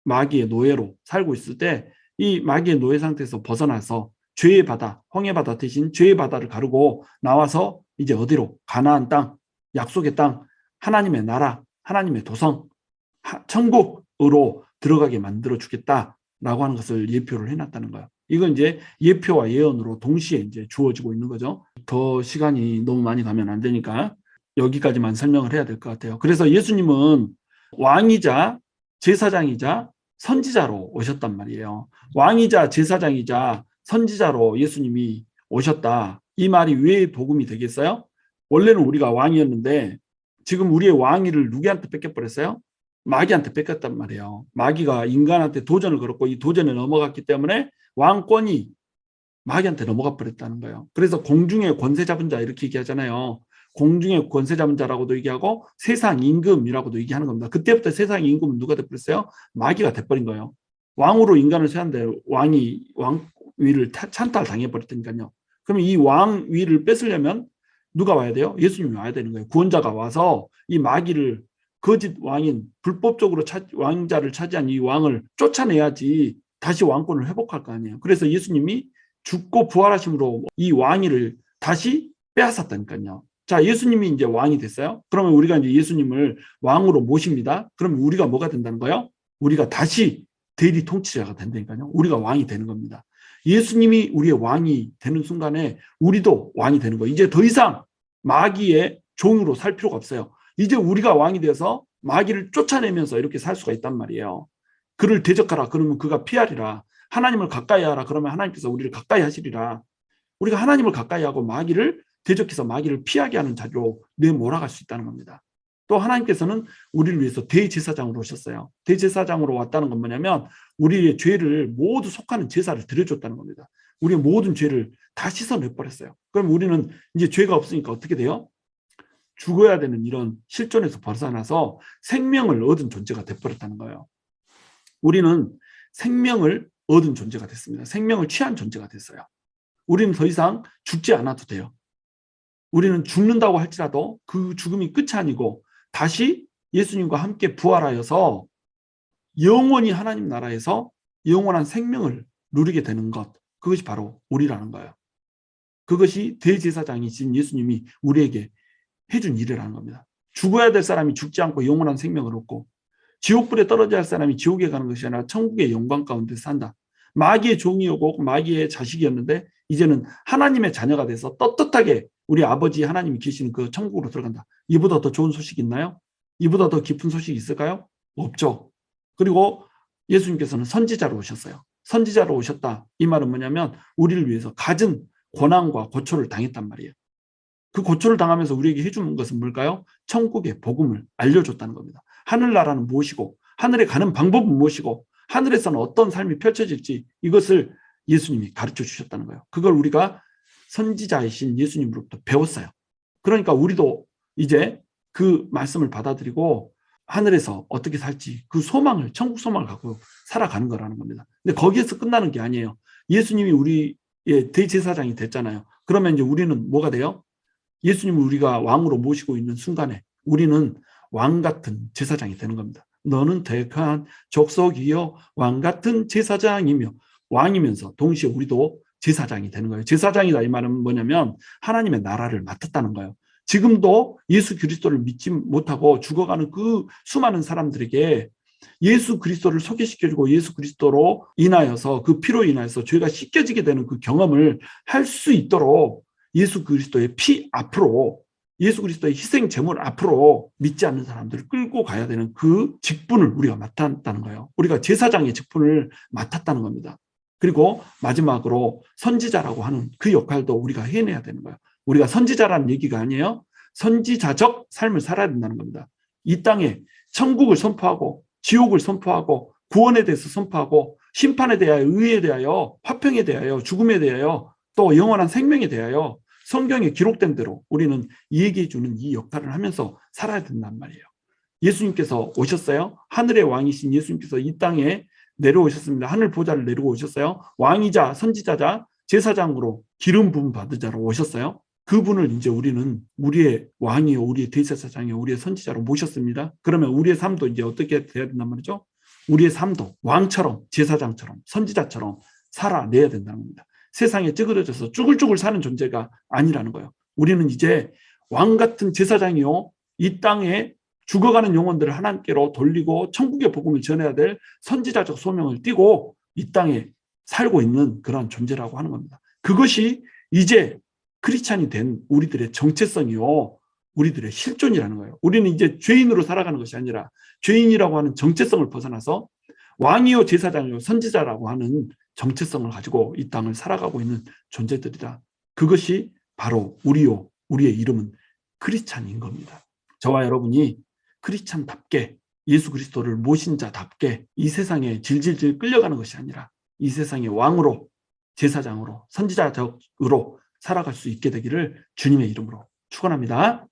마귀의 노예로 살고 있을 때 이 마귀의 노예 상태에서 벗어나서 죄의 바다, 홍해바다 대신 죄의 바다를 가르고 나와서 이제 어디로? 가나안 땅, 약속의 땅, 하나님의 나라, 하나님의 도성, 천국으로 들어가게 만들어 주겠다라고 하는 것을 예표를 해놨다는 거예요. 이건 이제 예표와 예언으로 동시에 이제 주어지고 있는 거죠. 더 시간이 너무 많이 가면 안 되니까 여기까지만 설명을 해야 될 것 같아요. 그래서 예수님은 왕이자 제사장이자 선지자로 오셨단 말이에요. 왕이자 제사장이자 선지자로 예수님이 오셨다. 이 말이 왜 복음이 되겠어요? 원래는 우리가 왕이었는데 지금 우리의 왕위를 누구한테 뺏겨버렸어요? 마귀한테 뺏겼단 말이에요. 마귀가 인간한테 도전을 걸었고 이 도전에 넘어갔기 때문에 왕권이 마귀한테 넘어가 버렸다는 거예요. 그래서 공중의 권세 잡은 자 이렇게 얘기하잖아요. 공중의 권세 잡은 자라고도 얘기하고 세상 임금이라고도 얘기하는 겁니다. 그때부터 세상 임금은 누가 돼버렸어요? 마귀가 돼버린 거예요. 왕으로 인간을 세웠는데 왕위를 찬탈당해버렸다니까요. 그러면 이 왕위를 뺏으려면 누가 와야 돼요? 예수님이 와야 되는 거예요. 구원자가 와서 이 마귀를 거짓 왕인 불법적으로 왕자를 차지한 이 왕을 쫓아내야지 다시 왕권을 회복할 거 아니에요. 그래서 예수님이 죽고 부활하심으로 이 왕위를 다시 빼앗았다니까요. 자, 예수님이 이제 왕이 됐어요. 그러면 우리가 이제 예수님을 왕으로 모십니다. 그러면 우리가 뭐가 된다는 거예요? 우리가 다시 대리 통치자가 된다니까요. 우리가 왕이 되는 겁니다. 예수님이 우리의 왕이 되는 순간에 우리도 왕이 되는 거예요. 이제 더 이상 마귀의 종으로 살 필요가 없어요. 이제 우리가 왕이 되어서 마귀를 쫓아내면서 이렇게 살 수가 있단 말이에요. 그를 대적하라 그러면 그가 피하리라. 하나님을 가까이 하라 그러면 하나님께서 우리를 가까이 하시리라. 우리가 하나님을 가까이 하고 마귀를 대적해서 마귀를 피하게 하는 자리로 내몰아갈 수 있다는 겁니다. 또 하나님께서는 우리를 위해서 대제사장으로 오셨어요. 대제사장으로 왔다는 건 뭐냐면 우리의 죄를 모두 속하는 제사를 드려줬다는 겁니다. 우리의 모든 죄를 다 씻어내버렸어요. 그럼 우리는 이제 죄가 없으니까 어떻게 돼요? 죽어야 되는 이런 실존에서 벗어나서 생명을 얻은 존재가 돼버렸다는 거예요. 우리는 생명을 얻은 존재가 됐습니다. 생명을 취한 존재가 됐어요. 우리는 더 이상 죽지 않아도 돼요. 우리는 죽는다고 할지라도 그 죽음이 끝이 아니고 다시 예수님과 함께 부활하여서 영원히 하나님 나라에서 영원한 생명을 누리게 되는 것, 그것이 바로 우리라는 거예요. 그것이 대제사장이신 예수님이 우리에게 해준 일이라는 겁니다. 죽어야 될 사람이 죽지 않고 영원한 생명을 얻고 지옥불에 떨어져야 할 사람이 지옥에 가는 것이 아니라 천국의 영광 가운데 산다. 마귀의 종이었고 마귀의 자식이었는데 이제는 하나님의 자녀가 돼서 떳떳하게 우리 아버지 하나님이 계시는 그 천국으로 들어간다. 이보다 더 좋은 소식이 있나요? 이보다 더 깊은 소식이 있을까요? 없죠. 그리고 예수님께서는 선지자로 오셨어요. 선지자로 오셨다. 이 말은 뭐냐면 우리를 위해서 갖은 고난과 고초를 당했단 말이에요. 그 고초를 당하면서 우리에게 해준 것은 뭘까요? 천국의 복음을 알려줬다는 겁니다. 하늘나라는 무엇이고 하늘에 가는 방법은 무엇이고 하늘에서는 어떤 삶이 펼쳐질지 이것을 예수님이 가르쳐 주셨다는 거예요. 그걸 우리가 선지자이신 예수님으로부터 배웠어요. 그러니까 우리도 이제 그 말씀을 받아들이고 하늘에서 어떻게 살지 그 소망을, 천국 소망을 갖고 살아가는 거라는 겁니다. 근데 거기에서 끝나는 게 아니에요. 예수님이 우리의 대제사장이 됐잖아요. 그러면 이제 우리는 뭐가 돼요? 예수님을 우리가 왕으로 모시고 있는 순간에 우리는 왕 같은 제사장이 되는 겁니다. 너는 택한 족속이요 왕 같은 제사장이며, 왕이면서 동시에 우리도 제사장이 되는 거예요. 제사장이다 이 말은 뭐냐면 하나님의 나라를 맡았다는 거예요. 지금도 예수 그리스도를 믿지 못하고 죽어가는 그 수많은 사람들에게 예수 그리스도를 소개시켜주고 예수 그리스도로 인하여서 그 피로 인하여서 죄가 씻겨지게 되는 그 경험을 할 수 있도록 예수 그리스도의 피 앞으로, 예수 그리스도의 희생 제물 앞으로 믿지 않는 사람들을 끌고 가야 되는 그 직분을 우리가 맡았다는 거예요. 우리가 제사장의 직분을 맡았다는 겁니다. 그리고 마지막으로 선지자라고 하는 그 역할도 우리가 해내야 되는 거예요. 우리가 선지자라는 얘기가 아니에요. 선지자적 삶을 살아야 된다는 겁니다. 이 땅에 천국을 선포하고 지옥을 선포하고 구원에 대해서 선포하고 심판에 대하여, 의에 대하여, 화평에 대하여, 죽음에 대하여, 또 영원한 생명에 대하여 성경에 기록된 대로 우리는 얘기해 주는 이 역할을 하면서 살아야 된단 말이에요. 예수님께서 오셨어요. 하늘의 왕이신 예수님께서 이 땅에 내려오셨습니다. 하늘 보좌를 내리고 오셨어요. 왕이자 선지자자 제사장으로 기름 부음 받은 자로 오셨어요. 그분을 이제 우리는 우리의 왕이요, 우리의 대제사장이요, 우리의 선지자로 모셨습니다. 그러면 우리의 삶도 이제 어떻게 돼야 된단 말이죠? 우리의 삶도 왕처럼, 제사장처럼, 선지자처럼 살아내야 된다는 겁니다. 세상에 찌그러져서 쭈글쭈글 사는 존재가 아니라는 거예요. 우리는 이제 왕 같은 제사장이요, 이 땅에 죽어가는 영혼들을 하나님께로 돌리고 천국의 복음을 전해야 될 선지자적 소명을 띠고 이 땅에 살고 있는 그런 존재라고 하는 겁니다. 그것이 이제 크리스찬이 된 우리들의 정체성이요, 우리들의 실존이라는 거예요. 우리는 이제 죄인으로 살아가는 것이 아니라 죄인이라고 하는 정체성을 벗어나서 왕이요, 제사장이요, 선지자라고 하는 정체성을 가지고 이 땅을 살아가고 있는 존재들이다. 그것이 바로 우리요, 우리의 이름은 크리스찬인 겁니다. 저와 여러분이 크리스찬답게 예수 그리스도를 모신 자답게 이 세상에 질질질 끌려가는 것이 아니라 이 세상의 왕으로, 제사장으로, 선지자적으로 살아갈 수 있게 되기를 주님의 이름으로 축원합니다.